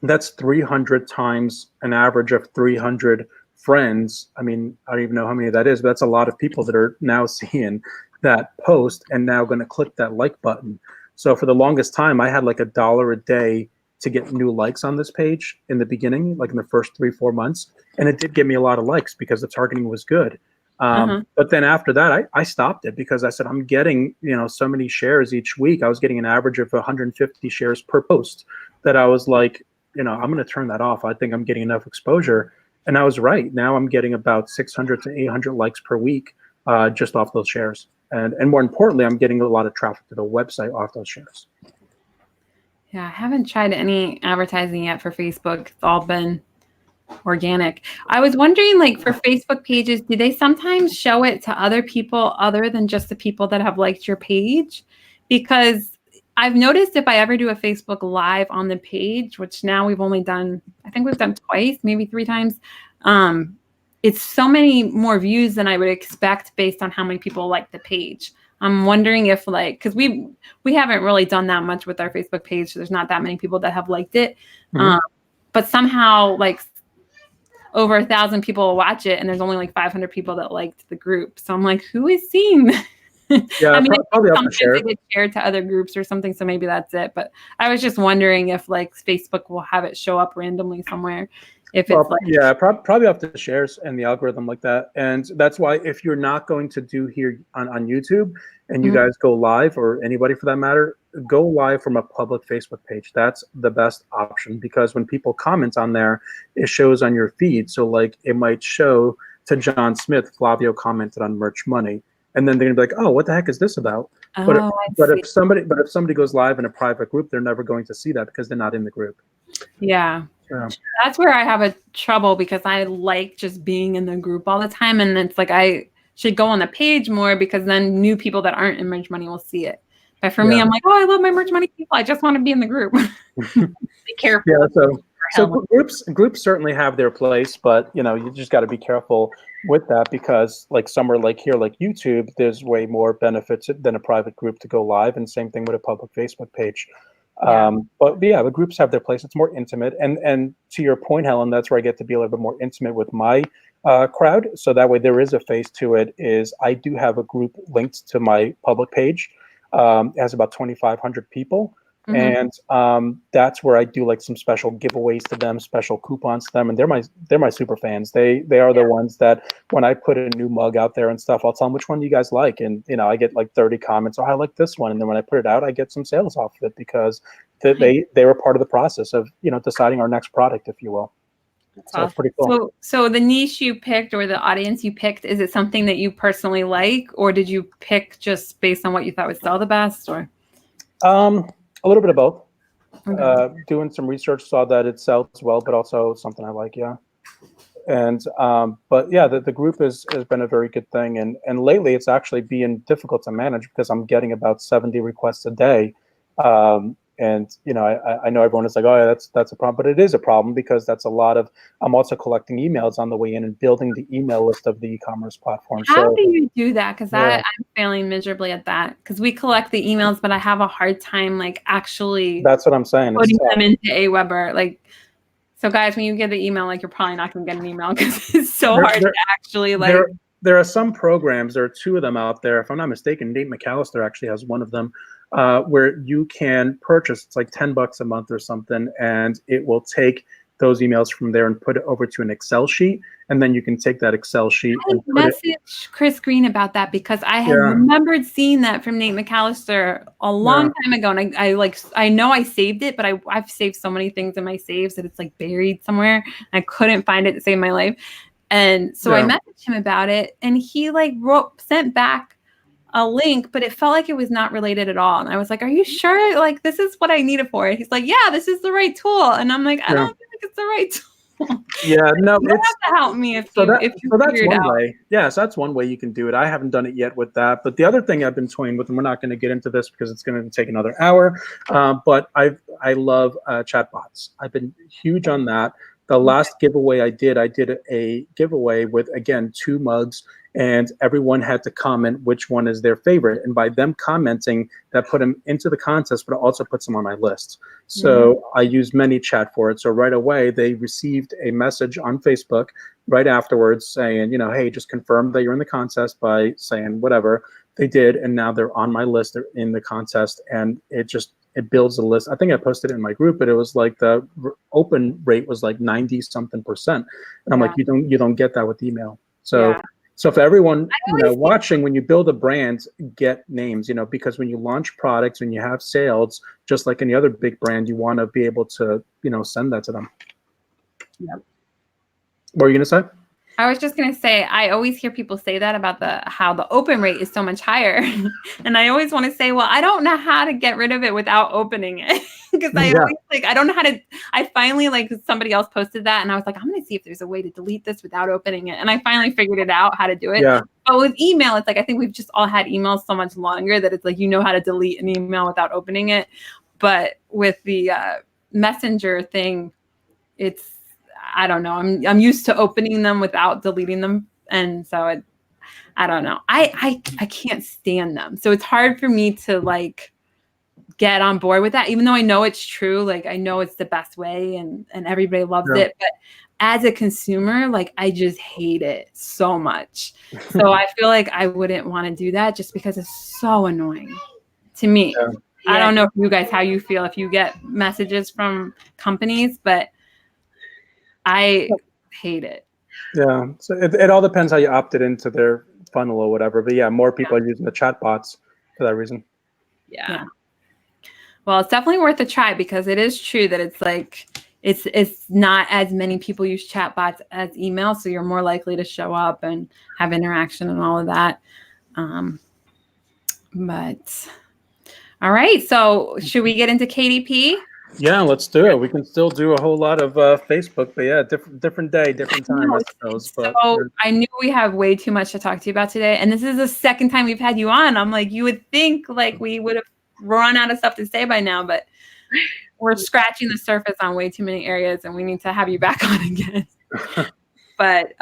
that's 300 times an average of 300 friends. I mean, I don't even know how many that is, but that's a lot of people that are now seeing that post and now going to click that like button. So for the longest time, I had like $1 a day to get new likes on this page in the beginning, like in the first 3-4 months. And it did give me a lot of likes because the targeting was good. But then after that, I stopped it because I said, I'm getting, so many shares each week. I was getting an average of 150 shares per post that I was like, I'm going to turn that off. I think I'm getting enough exposure. And I was right. Now I'm getting about 600 to 800 likes per week just off those shares. And more importantly, I'm getting a lot of traffic to the website off those shares. Yeah, I haven't tried any advertising yet for Facebook. It's all been organic. I was wondering, like, for Facebook pages, do they sometimes show it to other people other than just the people that have liked your page? Because I've noticed if I ever do a Facebook Live on the page, which now we've only done, I think we've done twice, maybe 3 times. It's so many more views than I would expect based on how many people like the page. I'm wondering if, like, because we haven't really done that much with our Facebook page. So there's not that many people that have liked it. But somehow, like, over 1,000 people watch it, and there's only like 500 people that liked the group. So I'm like, who is seeing this? Yeah, I mean, probably sometimes they get shared to other groups or something, so maybe that's it. But I was just wondering if, like, Facebook will have it show up randomly somewhere. If it's like, yeah, probably off the shares and the algorithm like that. And that's why if you're not going to do here on YouTube and you guys go live, or anybody for that matter, go live from a public Facebook page. That's the best option, because when people comment on there, it shows on your feed. So like it might show to John Smith, Flavio commented on Merch Money. And then they're gonna be like, oh, what the heck is this about? But if somebody goes live in a private group, they're never going to see that because they're not in the group. Yeah. That's where I have a trouble, because I like just being in the group all the time. And it's like, I should go on the page more, because then new people that aren't in Merch Money will see it. But for me, I'm like, oh, I love my Merch Money people. I just want to be in the group. Be careful. Yeah, so groups certainly have their place, but you just got to be careful with that, because like somewhere like here, like YouTube, there's way more benefits than a private group to go live, and same thing with a public Facebook page. But yeah, the groups have their place. It's more intimate, and to your point, Helen, that's where I get to be a little bit more intimate with my crowd. So that way, there is a face to it. Is I do have a group linked to my public page. It has about 2,500 people. And that's where I do like some special giveaways to them, special coupons to them, and they're my super fans. They are the ones that when I put a new mug out there and stuff, I'll tell them which one you guys like, and I get like 30 comments. Oh, I like this one, and then when I put it out, I get some sales off of it, because they were part of the process of deciding our next product, if you will. That's so awesome. It's pretty cool. So the niche you picked, or the audience you picked, is it something that you personally like, or did you pick just based on what you thought would sell the best, or? A little bit of both. Doing some research, saw that it sells well, but also something I like, yeah. And but yeah, the group has been a very good thing, and lately it's actually being difficult to manage, because I'm getting about 70 requests a day. And I know everyone is like, oh yeah, that's a problem, but it is a problem, because that's a lot of. I'm also collecting emails on the way in and building the email list of the e-commerce platform. How do you do that? Because I'm failing miserably at that. Because we collect the emails, but I have a hard time like actually. That's what I'm saying. Putting them into Aweber, like. So guys, when you get the email, like, you're probably not going to get an email, because it's so hard to actually like. There are some programs. There are 2 of them out there. If I'm not mistaken, Nate McAllister actually has one of them. Where you can purchase, it's like $10 a month or something, and it will take those emails from there and put it over to an Excel sheet, and then you can take that Excel sheet and message Chris Green about that, because I had remembered seeing that from Nate McAllister a long time ago, and I know I saved it, but I've saved so many things in my saves that it's like buried somewhere. I couldn't find it to save my life. And so I Yeah. messaged him about it, and he like sent back a link, but it felt like it was not related at all. And I was like, are you sure? Like, this is what I need it for. He's like, yeah, this is the right tool. And I'm like, I don't think it's the right tool. Yeah, no, You have to help me if you that's figure it one out. way. Yes, that's one way you can do it. I haven't done it yet with that. But the other thing I've been toying with, and we're not going to get into this because it's going to take another hour, but I love chatbots. I've been huge on that. The last giveaway I did a giveaway with, again, 2 mugs, and everyone had to comment which one is their favorite. And by them commenting, that put them into the contest, but it also puts them on my list. So I use ManyChat for it. So right away, they received a message on Facebook right afterwards saying, hey, just confirm that you're in the contest by saying whatever. They did, and now they're on my list. They're in the contest, and it builds a list. I think I posted it in my group, but it was like the open rate was like 90-something%. And I'm like, you don't get that with email. So for everyone watching, when you build a brand, get names, because when you launch products, when you have sales, just like any other big brand, you want to be able to, send that to them. Yep. What were you going to say? I was just going to say, I always hear people say that about how the open rate is so much higher. And I always want to say, well, I don't know how to get rid of it without opening it. Because I always I don't know how to, I finally somebody else posted that and I was like, I'm going to see if there's a way to delete this without opening it. And I finally figured it out how to do it. Yeah. But with email, it's like, I think we've just all had emails so much longer that it's like, how to delete an email without opening it. But with the messenger thing, it's, I don't know. I'm used to opening them without deleting them. And so I don't know. I can't stand them. So it's hard for me to get on board with that, even though I know it's true. I know it's the best way and everybody loves it. But as a consumer, I just hate it so much. So I feel like I wouldn't want to do that just because it's so annoying to me. Yeah. I don't know if you guys, how you feel if you get messages from companies, but I hate it. Yeah. So it all depends how you opted into their funnel or whatever. But yeah, more people are using the chat bots for that reason. Yeah. Well, it's definitely worth a try because it is true that it's not as many people use chat bots as email. So you're more likely to show up and have interaction and all of that. But all right. So should we get into KDP? Yeah, let's do it. We can still do a whole lot of Facebook, but yeah, different day, different time, I suppose. But I knew we have way too much to talk to you about today, and this is the second time we've had you on. I'm like, you would think we would have run out of stuff to say by now, but we're scratching the surface on way too many areas, and we need to have you back on again. But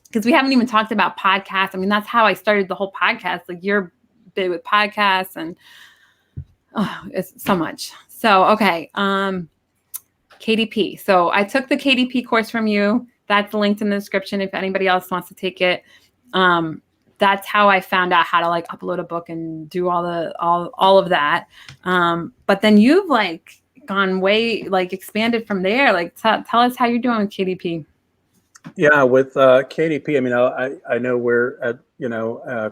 because we haven't even talked about podcasts. I mean, that's how I started the whole podcast. You're big with podcasts, and it's so much. So, okay. KDP. So I took the KDP course from you. That's linked in the description if anybody else wants to take it. That's how I found out how to upload a book and do all of that. But then you've gone way expanded from there. Tell us how you're doing with KDP. Yeah, with KDP, I mean, I know we're at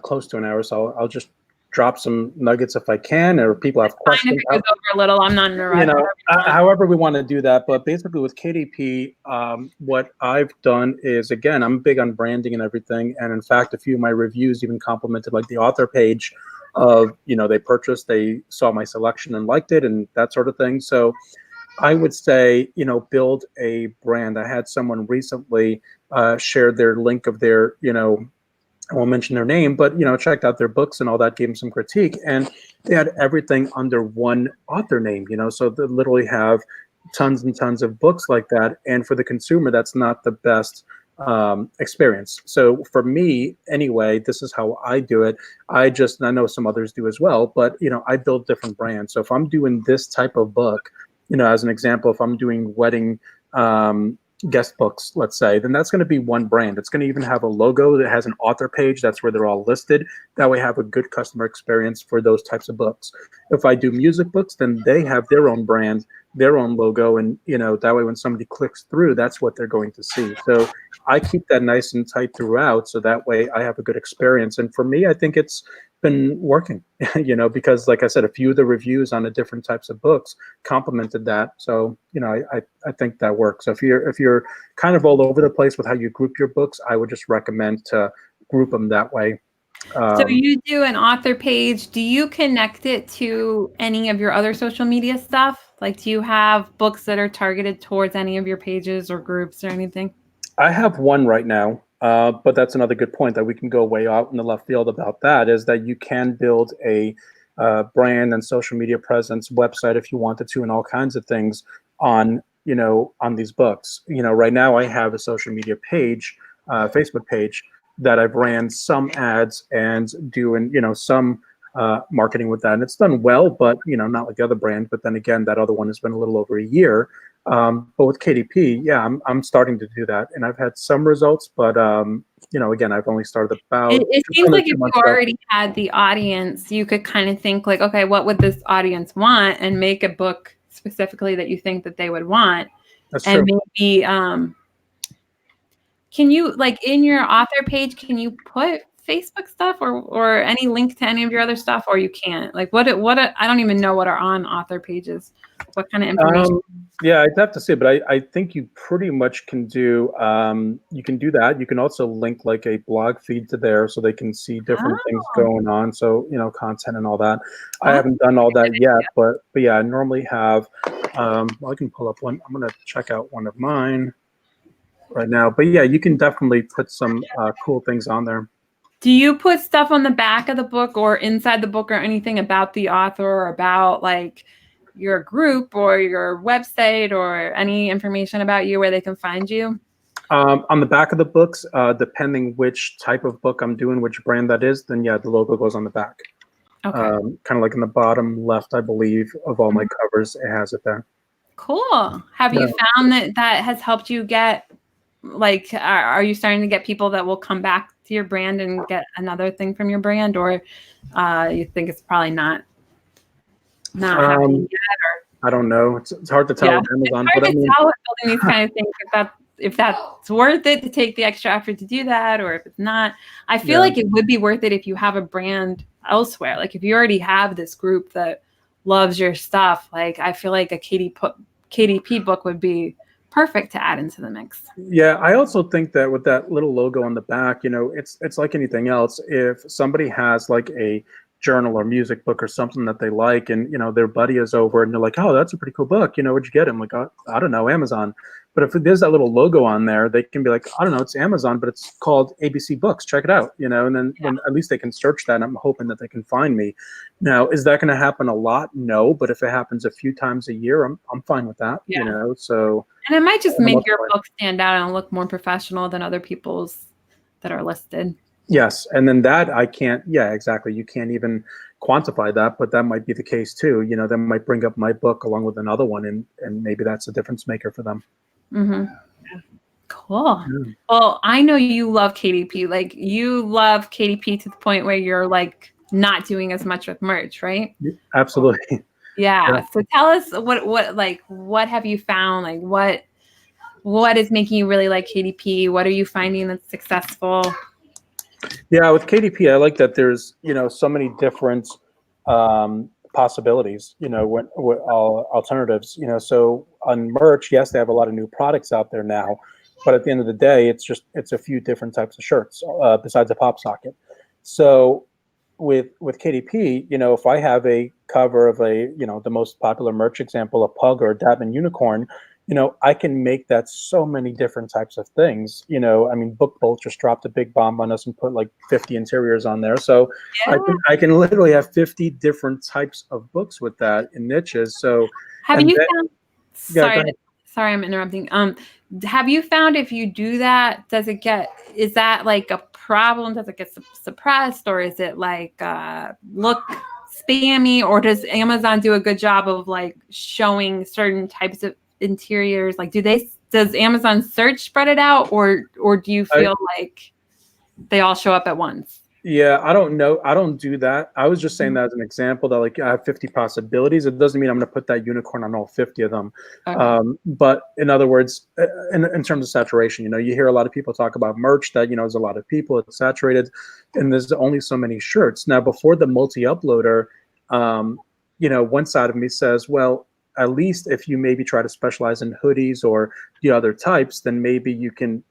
close to an hour, so I'll just drop some nuggets if I can, or people have questions. If it goes over a little, I'm not in a rush. However we want to do that. But basically with KDP, what I've done is, again, I'm big on branding and everything. And in fact, a few of my reviews even complimented the author page of, they purchased, they saw my selection and liked it and that sort of thing. So I would say, build a brand. I had someone recently share their link of their, I won't mention their name, but, checked out their books and all that, gave them some critique, and they had everything under one author name, so they literally have tons and tons of books like that. And for the consumer, that's not the best experience. So for me, anyway, this is how I do it. I know some others do as well, but, I build different brands. So if I'm doing this type of book, as an example, if I'm doing wedding guest books, let's say, then that's going to be one brand. It's going to even have a logo that has an author page. That's where they're all listed. That way, have a good customer experience for those types of books. If I do music books, then they have their own brand, their own logo, and that way, when somebody clicks through, that's what they're going to see. So I keep that nice and tight throughout, so that way I have a good experience. And for me, I think it's been working, because like I said, a few of the reviews on the different types of books complemented that. So, I think that works. So if you're kind of all over the place with how you group your books, I would just recommend to group them that way. So you do an author page. Do you connect it to any of your other social media stuff? Like, do you have books that are targeted towards any of your pages or groups or anything? I have one right now, but that's another good point that we can go way out in the left field about. That is that you can build a brand and social media presence website if you wanted to, and all kinds of things on these books. Right now I have a social media page, Facebook page, that I've ran some ads and doing some marketing with that, and it's done well, but not like the other brand. But then again, that other one has been a little over a year. But with KDP, yeah, I'm starting to do that, and I've had some results, but again, I've only started about. It seems like if you already had the audience, you could kind of think like, okay, what would this audience want, and make a book specifically that you think that they would want. That's and true. Maybe can you, like, in your author page, can you put Facebook stuff or any link to any of your other stuff, or you can't? Like, what I don't even know what are on author pages. What kind of information? Yeah, I'd have to say, but I think you pretty much can do you can do that. You can also link like a blog feed to there so they can see different things going on. So, content and all that. I haven't done all that yet, but yeah, I normally have I can pull up one. I'm gonna check out one of mine right now. But yeah, you can definitely put some cool things on there. Do you put stuff on the back of the book or inside the book or anything about the author or about like your group or your website or any information about you where they can find you? On the back of the books, depending which type of book I'm doing, which brand that is, then yeah, the logo goes on the back. Okay. Kind of like in the bottom left, I believe, of all my covers, it has it there. Cool. Have you found that has helped you get, like, are you starting to get people that will come back to your brand and get another thing from your brand, or you think it's probably not happening yet? Or? I don't know. It's hard to tell with Amazon. It's hard to tell with building these kind of things if that's worth it to take the extra effort to do that, or if it's not. I feel like it would be worth it if you have a brand elsewhere. Like if you already have this group that loves your stuff, like I feel like a KDP book would be perfect to add into the mix. Yeah, I also think that with that little logo on the back, it's like anything else. If somebody has like a journal or music book or something that they like, and their buddy is over and they're like, oh, that's a pretty cool book, where'd you get it? I'm like, I don't know, Amazon. But if there's that little logo on there, they can be like, I don't know, it's Amazon, but it's called ABC Books, check it out, and then when at least they can search that, and I'm hoping that they can find me. Now, is that going to happen a lot? No, but if it happens a few times a year, I'm fine with that. So, and it might just make your book stand out and look more professional than other people's that are listed. Yes, and then that I can't. Yeah, exactly. You can't even quantify that, but that might be the case too. That might bring up my book along with another one, and maybe that's a difference maker for them. Mm-hmm. Cool. Yeah. Well, I know you love KDP. Like you love KDP to the point where you're like not doing as much with merch, right? Absolutely. Yeah. So tell us what have you found? Like what is making you really like KDP? What are you finding that's successful? Yeah, with KDP, I like that there's so many different possibilities, with alternatives, so on merch, yes, they have a lot of new products out there now, but at the end of the day, it's a few different types of shirts besides a pop socket. So with KDP, if I have a cover of the most popular merch example, a pug or a Dabman unicorn, I can make that so many different types of things. I mean, Book Bolt just dropped a big bomb on us and put like 50 interiors on there. So I can literally have 50 different types of books with that in niches. So have you found? Sorry, I'm interrupting. Have you found if you do that, is that like a problem? Does it get suppressed, or is it like look spammy, or does Amazon do a good job of like showing certain types of interiors? Like does Amazon search spread it out, or do you feel like they all show up at once? Yeah, I don't know. I don't do that. I was just saying that as an example that like I have 50 possibilities. It doesn't mean I'm going to put that unicorn on all 50 of them. Okay. But in other words, in terms of saturation, you hear a lot of people talk about merch that, there's a lot of people, it's saturated, and there's only so many shirts. Now, before the multi-uploader, one side of me says, well, at least if you maybe try to specialize in hoodies or the other types, then maybe you can,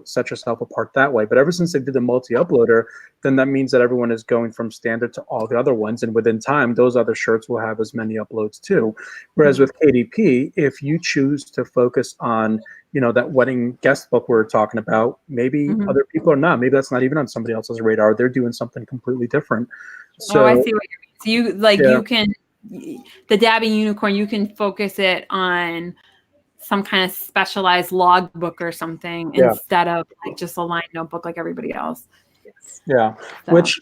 set yourself apart that way. But ever since they did the multi-uploader, then that means that everyone is going from standard to all the other ones. And within time, those other shirts will have as many uploads too. Whereas with KDP, if you choose to focus on, that wedding guest book we were talking about, maybe other people are not. Maybe that's not even on somebody else's radar. They're doing something completely different. So, I see what you mean. So you can, the dabbing unicorn, you can focus it on some kind of specialized logbook or something instead of like just a line notebook like everybody else. Yeah, So. which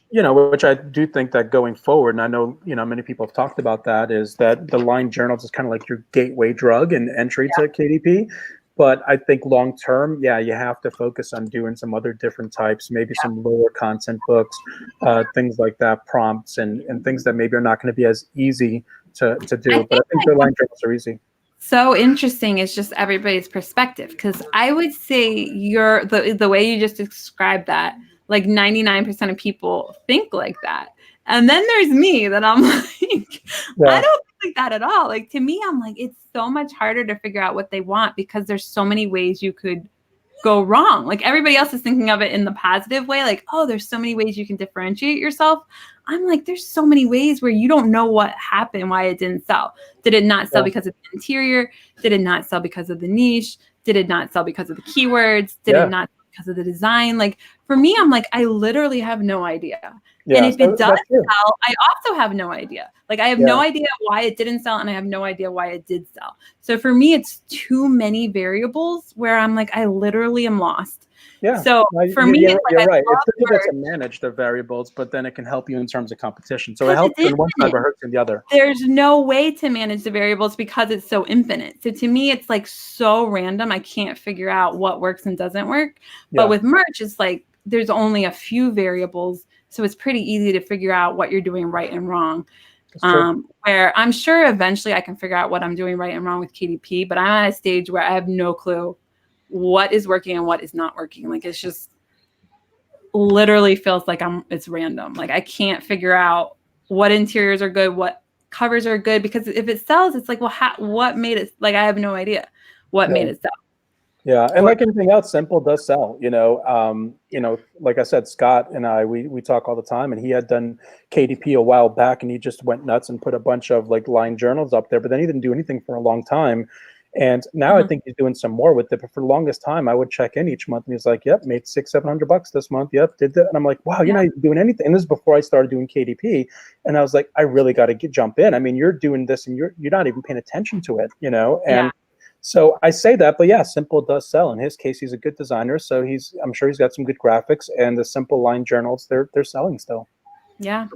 I do think that going forward, and I know, many people have talked about that, is that the line journals is kind of like your gateway drug and entry to KDP. But I think long term, you have to focus on doing some other different types, maybe some lower content books, things like that, prompts and things that maybe are not going to be as easy to do. But I think the line journals are easy. So interesting. It's just everybody's perspective. Because I would say the way you just described that, like 99% of people think like that. And then there's me that I'm like, I don't think like that at all. Like to me, I'm like, it's so much harder to figure out what they want because there's so many ways you could go wrong. Like everybody else is thinking of it in the positive way. Like, oh, there's so many ways you can differentiate yourself. I'm like, there's so many ways where you don't know what happened, why it didn't sell. Did it not sell because of the interior? Did it not sell because of the niche? Did it not sell because of the keywords? Did it not sell because of the design? Like for me, I'm like, I literally have no idea. And if it does sell, I also have no idea. Like I have no idea why it didn't sell and I have no idea why it did sell. So for me, it's too many variables where I'm like, I literally am lost. Yeah. So for me, it's like, you're right. It's difficult to manage the variables, but then it can help you in terms of competition. So it helps in one side, but hurts in the other. There's no way to manage the variables because it's so infinite. So to me, it's like so random. I can't figure out what works and doesn't work. But with merch, it's like there's only a few variables. So it's pretty easy to figure out what you're doing right and wrong. Where I'm sure eventually I can figure out what I'm doing right and wrong with KDP, but I'm at a stage where I have no clue what is working and what is not working. Like it's just literally feels like it's random. Like I can't figure out what interiors are good, what covers are good, because if it sells, it's like, well, what made it? Like I have no idea what made it sell. Yeah, and like anything else, simple does sell. Like I said, Scott and I, we talk all the time, and he had done KDP a while back, and he just went nuts and put a bunch of like line journals up there, but then he didn't do anything for a long time. And now I think he's doing some more with it. But for the longest time, I would check in each month, and he's like, "Yep, made $600-700 this month. Yep, did that." And I'm like, "Wow, you're not even doing anything." And this is before I started doing KDP, and I was like, "I really got to jump in. I mean, you're doing this, and you're not even paying attention to it, And so I say that, but simple does sell. In his case, he's a good designer, so I'm sure he's got some good graphics, and the simple line journals, they're selling still. Yeah.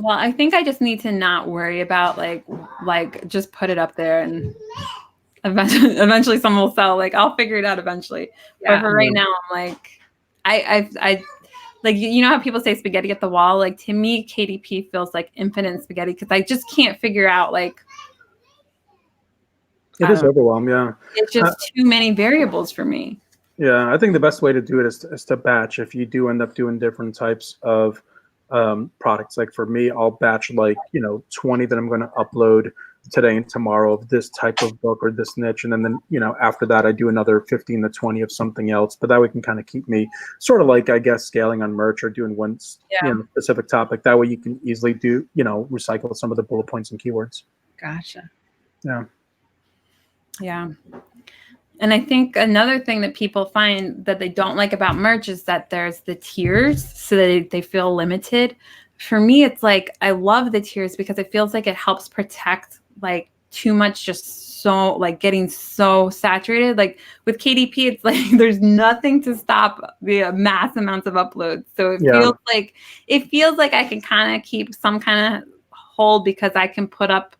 Well, I think I just need to not worry about like just put it up there and eventually someone will sell. Like I'll figure it out eventually. But for right now, I'm like, I like, how people say spaghetti at the wall? Like to me, KDP feels like infinite spaghetti because I just can't figure out like. It is overwhelmed, yeah. It's just too many variables for me. Yeah, I think the best way to do it is to batch. If you do end up doing different types of products, like for me, I'll batch 20 that I'm going to upload today and tomorrow of this type of book or this niche, and then after that I do another 15 to 20 of something else. But that way can kind of keep me sort of like, I guess, scaling on merch or doing one specific topic. That way you can easily do recycle some of the bullet points and keywords. Gotcha. Yeah. And I think another thing that people find that they don't like about merch is that there's the tiers, so that they feel limited. For me, it's like, I love the tiers because it feels like it helps protect like too much, just so like getting so saturated. Like with KDP, it's like there's nothing to stop the mass amounts of uploads. So it feels like I can kind of keep some kind of hold because I can put up,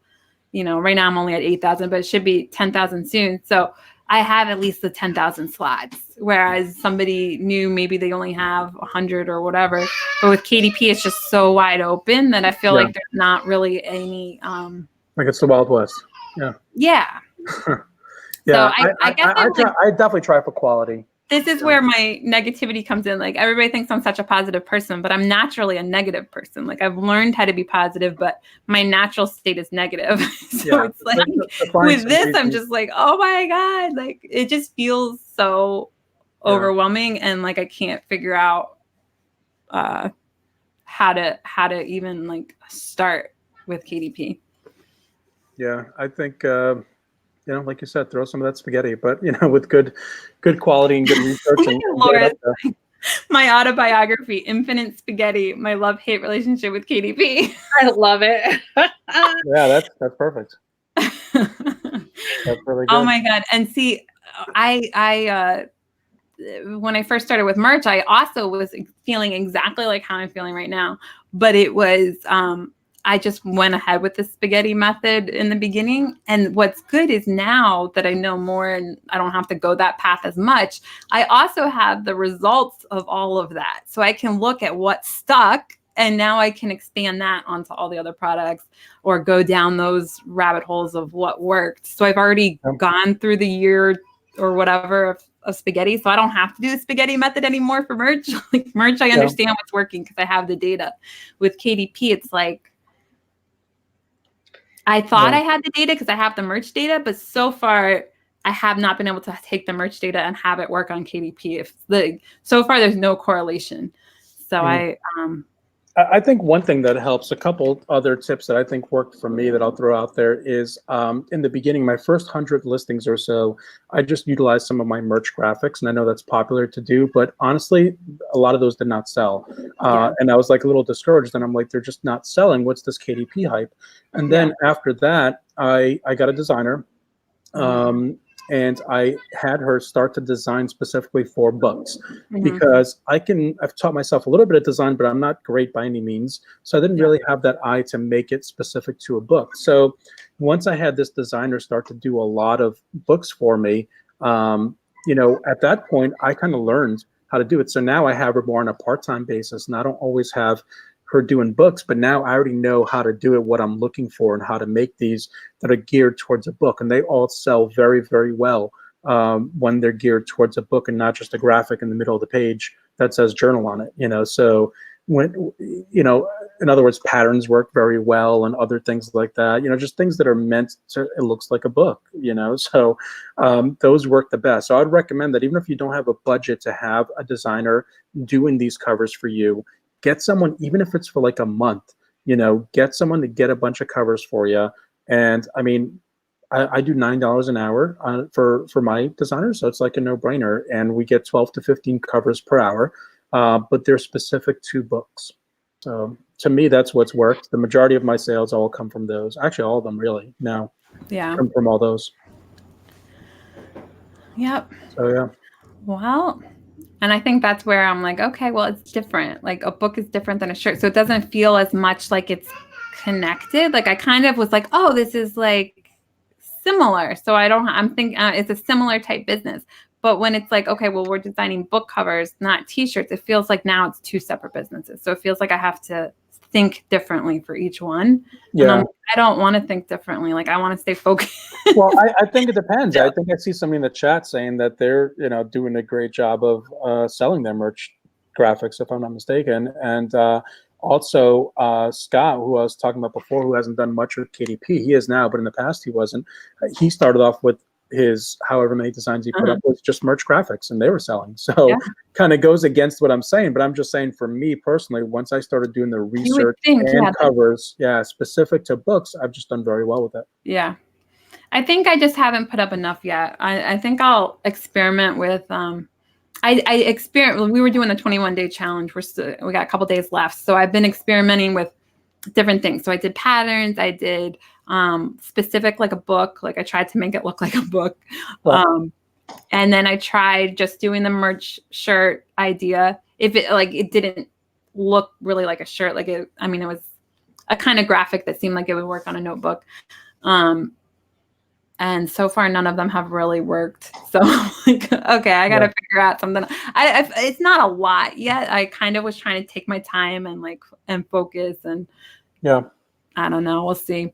right now I'm only at 8,000, but it should be 10,000 soon. So I have at least the 10,000 slots, whereas somebody new, maybe they only have 100 or whatever. But with KDP, it's just so wide open that I feel Yeah. like there's not really any. Like it's the Wild West. Yeah. Yeah. Yeah. So I guess I definitely try for quality. this is where my negativity comes in. Like everybody thinks I'm such a positive person, but I'm naturally a negative person. Like I've learned how to be positive, but my natural state is negative. So it's like with this, I'm just like, oh my God, like it just feels so overwhelming. And like, I can't figure out how to even like start with KDP. Yeah. I think, like you said, throw some of that spaghetti, but with good quality and good research. And Lord, my autobiography, Infinite Spaghetti, my love-hate relationship with KDP. I love it. Yeah, that's perfect. That's really good. Oh my God. And see, I when I first started with merch, I also was feeling exactly like how I'm feeling right now, but it was, I just went ahead with the spaghetti method in the beginning. And what's good is now that I know more and I don't have to go that path as much, I also have the results of all of that. So I can look at what stuck and now I can expand that onto all the other products or go down those rabbit holes of what worked. So I've already gone through the year or whatever of spaghetti. So I don't have to do the spaghetti method anymore for merch. Like merch, I understand what's working because I have the data. With KDP, it's like, I thought I had the data because I have the merch data, but so far I have not been able to take the merch data and have it work on KDP. So far there's no correlation. So I think one thing that helps, a couple other tips that I think worked for me that I'll throw out there is in the beginning, my first 100 listings or so, I just utilized some of my merch graphics. And I know that's popular to do, but honestly, a lot of those did not sell. And I was like a little discouraged and I'm like, they're just not selling. What's this KDP hype? And then after that, I got a designer. And I had her start to design specifically for books because I've taught myself a little bit of design, but I'm not great by any means. So I didn't really have that eye to make it specific to a book. So once I had this designer start to do a lot of books for me, at that point, I kind of learned how to do it. So now I have her more on a part-time basis and I don't always have her doing books, but now I already know how to do it, what I'm looking for, and how to make these that are geared towards a book. And they all sell very, very well when they're geared towards a book and not just a graphic in the middle of the page that says journal on it. So when, in other words, patterns work very well and other things like that, just things that are meant to, it looks like a book, so those work the best. So I'd recommend that even if you don't have a budget to have a designer doing these covers for you, get someone, even if it's for like a month, get someone to get a bunch of covers for you. And I mean, I do $9 an hour for my designers. So it's like a no-brainer. And we get 12 to 15 covers per hour, but they're specific to books. So to me, that's what's worked. The majority of my sales all come from those. Actually, all of them really now. Yeah. From all those. Yep. So yeah. Well, and I think that's where I'm like, okay, well, it's different. Like a book is different than a shirt. So it doesn't feel as much like it's connected. Like I kind of was like, oh, this is like similar. So I'm thinking it's a similar type business. But when it's like, okay, well, we're designing book covers, not t-shirts, it feels like now it's two separate businesses. So it feels like I have to think differently for each one. Yeah. And I don't want to think differently. Like I want to stay focused. Well, I think it depends. I think I see somebody in the chat saying that they're, doing a great job of selling their merch graphics, if I'm not mistaken. And also Scott, who I was talking about before, who hasn't done much with KDP, he is now, but in the past he wasn't. He started off with his however many designs he put up was just merch graphics and they were selling. So kind of goes against what I'm saying, but I'm just saying for me personally, once I started doing the research and covers, specific to books, I've just done very well with it. Yeah. I think I just haven't put up enough yet. I think I'll experiment with, we were doing the 21-day challenge. We got a couple days left. So I've been experimenting with different things. So I did patterns. I did specific like a book. Like I tried to make it look like a book. And then I tried just doing the merch shirt idea. If it didn't look really like a shirt, it was a kind of graphic that seemed like it would work on a notebook. And so far, none of them have really worked. So, like, okay, I got to figure out something. It's not a lot yet. I kind of was trying to take my time and focus and I don't know. We'll see.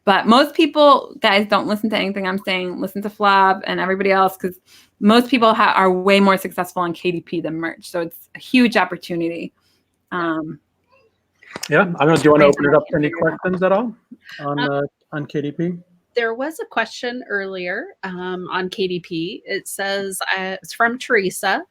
But most people, guys, don't listen to anything I'm saying. Listen to Flav and everybody else, because most people are way more successful on KDP than merch. So it's a huge opportunity. I don't know. Do you want to open it up to any questions at all on KDP? There was a question earlier on KDP. It says, it's from Teresa.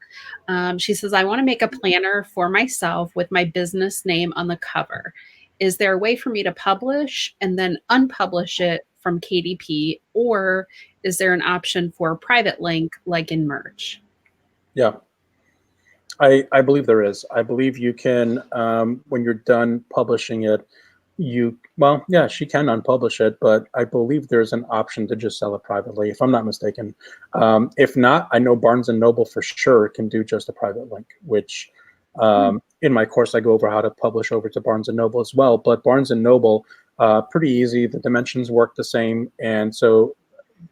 She says, I want to make a planner for myself with my business name on the cover. Is there a way for me to publish and then unpublish it from KDP? Or is there an option for a private link like in merch? Yeah, I believe there is. I believe you can, when you're done publishing it, she can unpublish it, but I believe there's an option to just sell it privately, if I'm not mistaken. If not, I know Barnes & Noble for sure can do just a private link, which in my course, I go over how to publish over to Barnes & Noble as well. But Barnes & Noble, pretty easy. The dimensions work the same. And so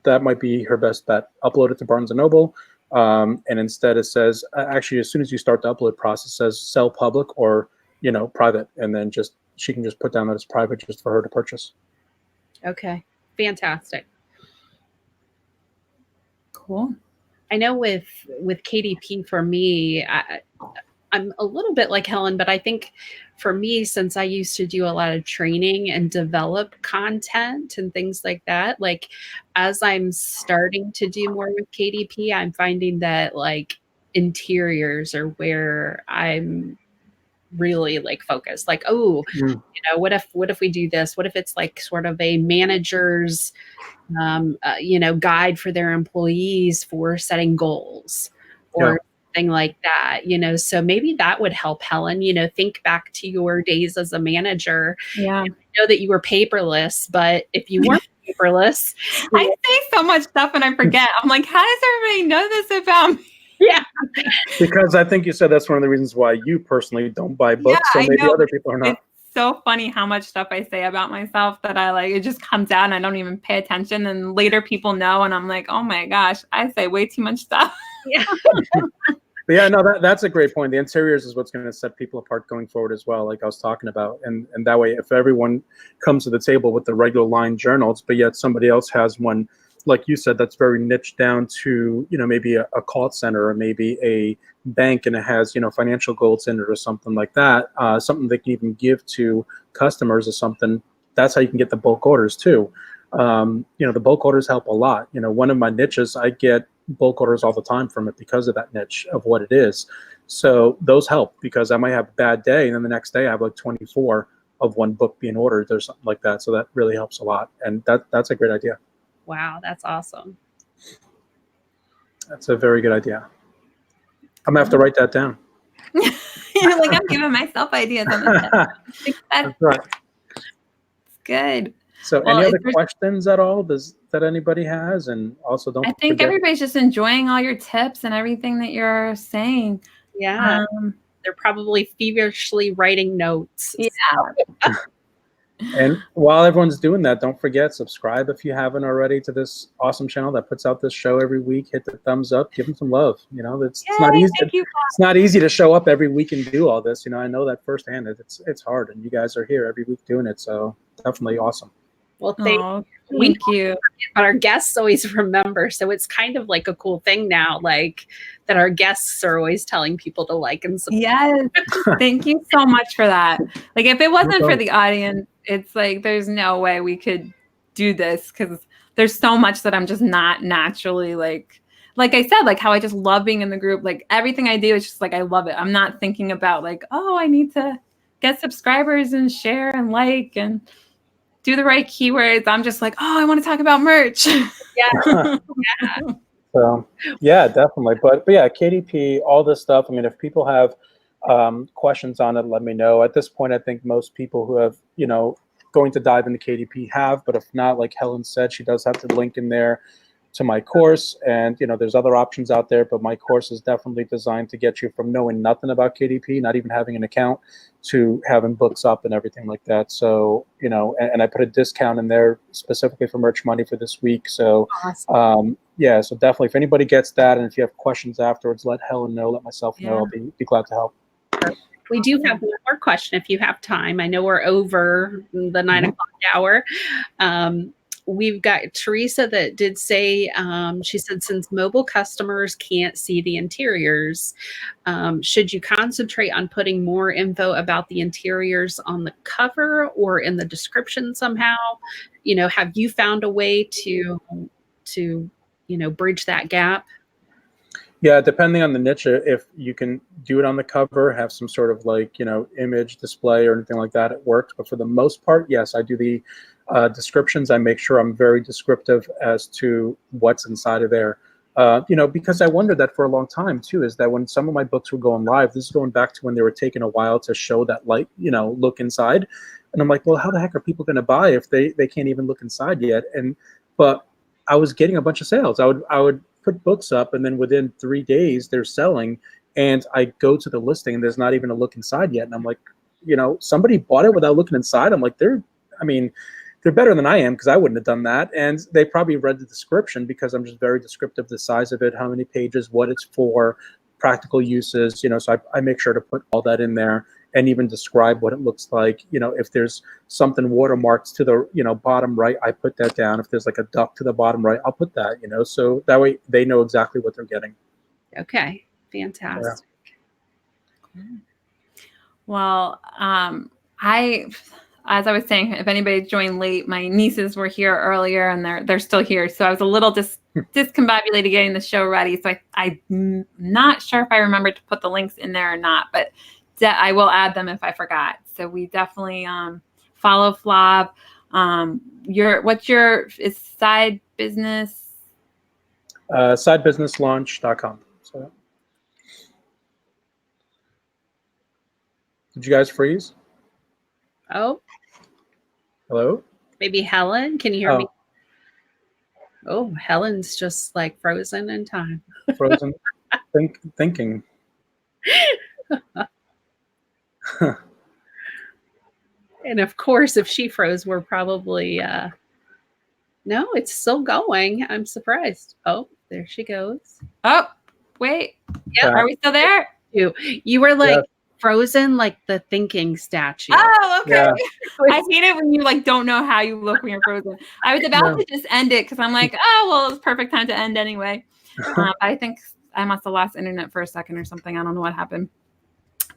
that might be her best bet. Upload it to Barnes & Noble. And instead it says, actually, as soon as you start the upload process, it says sell public or, private. And then she can just put down that it's private just for her to purchase. Okay, fantastic. Cool. I know with KDP for me, I'm a little bit like Helen, but I think for me, since I used to do a lot of training and develop content and things like that, like as I'm starting to do more with KDP, I'm finding that like interiors are where I'm really like focused. Like, what if we do this? What if it's like sort of a manager's guide for their employees for setting goals or thing like that, so maybe that would help, Helen, think back to your days as a manager. Yeah. I know that you were paperless, but if you weren't paperless, I say so much stuff and I forget. I'm like, how does everybody know this about me? Yeah. Because I think you said that's one of the reasons why you personally don't buy books. Yeah, so maybe other people are not. It's so funny how much stuff I say about myself that it just comes out and I don't even pay attention. And later people know and I'm like, oh my gosh, I say way too much stuff. Yeah. But yeah, no, that's a great point. The interiors is what's going to set people apart going forward as well, like I was talking about. And that way, if everyone comes to the table with the regular line journals, but yet somebody else has one, like you said, that's very niched down to, maybe a call center or maybe a bank and it has, financial goals in it or something like that, something they can even give to customers or something. That's how you can get the bulk orders too. The bulk orders help a lot. One of my niches, I get bulk orders all the time from it because of that niche of what it is. So those help because I might have a bad day and then the next day I have like 24 of one book being ordered or something like that. So that really helps a lot. And that's a great idea. Wow, that's awesome. That's a very good idea. I'm gonna have to write that down. You're like, I'm giving myself ideas on this. That's right. Good. So any other questions at all that anybody has? And also don't I think everybody's just enjoying all your tips and everything that you're saying. Yeah. They're probably feverishly writing notes. Yeah. And while everyone's doing that, don't forget, subscribe if you haven't already to this awesome channel that puts out this show every week. Hit the thumbs up, give them some love. It's not easy. It's not easy to show up every week and do all this. I know that firsthand. It's hard, and you guys are here every week doing it. So definitely awesome. Well, thank you. But our guests always remember. So it's kind of like a cool thing now, like that our guests are always telling people to like and subscribe. Yes. Thank you so much for that. Like if it wasn't for the audience, it's like there's no way we could do this because there's so much that I'm just not naturally like I said, like how I just love being in the group. Like everything I do is just like I love it. I'm not thinking about like, oh, I need to get subscribers and share and like and do the right keywords. I'm just like, oh, I want to talk about merch. Yeah. So yeah, definitely. But yeah, KDP, all this stuff. I mean, if people have questions on it, let me know. At this point, I think most people who have, going to dive into KDP have, but if not, like Helen said, she does have the link in there. to my course. And, there's other options out there, but my course is definitely designed to get you from knowing nothing about KDP, not even having an account, to having books up and everything like that. So, and I put a discount in there specifically for Merch Money for this week. So, Awesome. yeah, so definitely if anybody gets that, and if you have questions afterwards, let Helen know, let myself know. Yeah. I'll be glad to help. We do have one more question if you have time. I know we're over the 9 o'clock hour. We've got Teresa that did say, she said, since mobile customers can't see the interiors, should you concentrate on putting more info about the interiors on the cover or in the description somehow? Have you found a way to bridge that gap? Yeah, depending on the niche, if you can do it on the cover, have some sort of image display or anything like that, it works. But for the most part, yes, I do the descriptions. I make sure I'm very descriptive as to what's inside of there. Because I wondered that for a long time too, is that when some of my books were going live, this is going back to when they were taking a while to show that light, look inside. And I'm like, well, how the heck are people going to buy if they can't even look inside yet? But I was getting a bunch of sales. I would put books up, and then within 3 days they're selling, and I go to the listing and there's not even a look inside yet. And I'm like, somebody bought it without looking inside. I'm like, they're better than I am, because I wouldn't have done that. And they probably read the description, because I'm just very descriptive, the size of it, how many pages, what it's for, practical uses, so I make sure to put all that in there, and even describe what it looks like. If there's something watermarked to the bottom right, I put that down. If there's like a duck to the bottom right, I'll put that, so that way they know exactly what they're getting. Okay, fantastic. Yeah. Well, as I was saying, if anybody joined late, my nieces were here earlier, and they're still here. So I was a little discombobulated getting the show ready. So I'm not sure if I remembered to put the links in there or not, but I will add them if I forgot. So we definitely follow Flav. What's your side business? Sidebusinesslaunch.com. So, did you guys freeze? Oh, Hello? maybe Helen, can you hear me? Oh, Helen's just like frozen in time. Frozen. Thinking. And of course, if she froze, we're probably no, it's still going. I'm surprised. Oh, there she goes. Oh, wait. Yeah. Are we still there? You were like frozen, like the thinking statue. Oh, okay. Yeah. I hate it when you don't know how you look when you're frozen. I was about to just end it, because I'm like, oh, well, it's perfect time to end anyway. I think I must have lost internet for a second or something. I don't know what happened.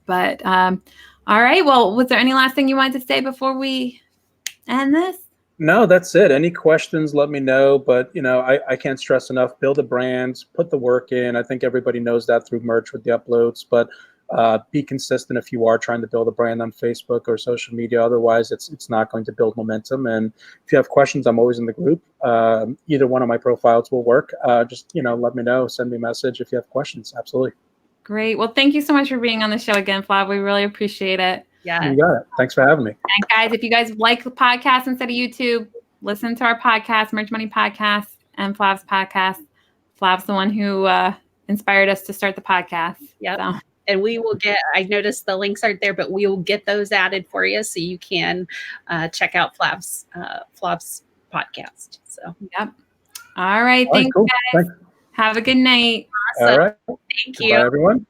But all right. Well, was there any last thing you wanted to say before we end this? No, that's it. Any questions, let me know. But, I can't stress enough, build a brand, put the work in. I think everybody knows that through merch with the uploads. But be consistent if you are trying to build a brand on Facebook or social media. Otherwise, it's not going to build momentum. And if you have questions, I'm always in the group. Either one of my profiles will work. Just, let me know. Send me a message if you have questions. Absolutely. Great. Well, thank you so much for being on the show again, Flav. We really appreciate it. Yeah. You got it. Thanks for having me. And guys, if you guys like the podcast instead of YouTube, listen to our podcast, Merch Money Podcast, and Flav's podcast. Flav's the one who inspired us to start the podcast. Yeah. So. And we will I noticed the links aren't there, but we will get those added for you so you can check out Flav's podcast. So, yep. All right. Thanks, cool. guys. Thanks. Have a good night. Awesome. All right. Thank you. Bye, everyone.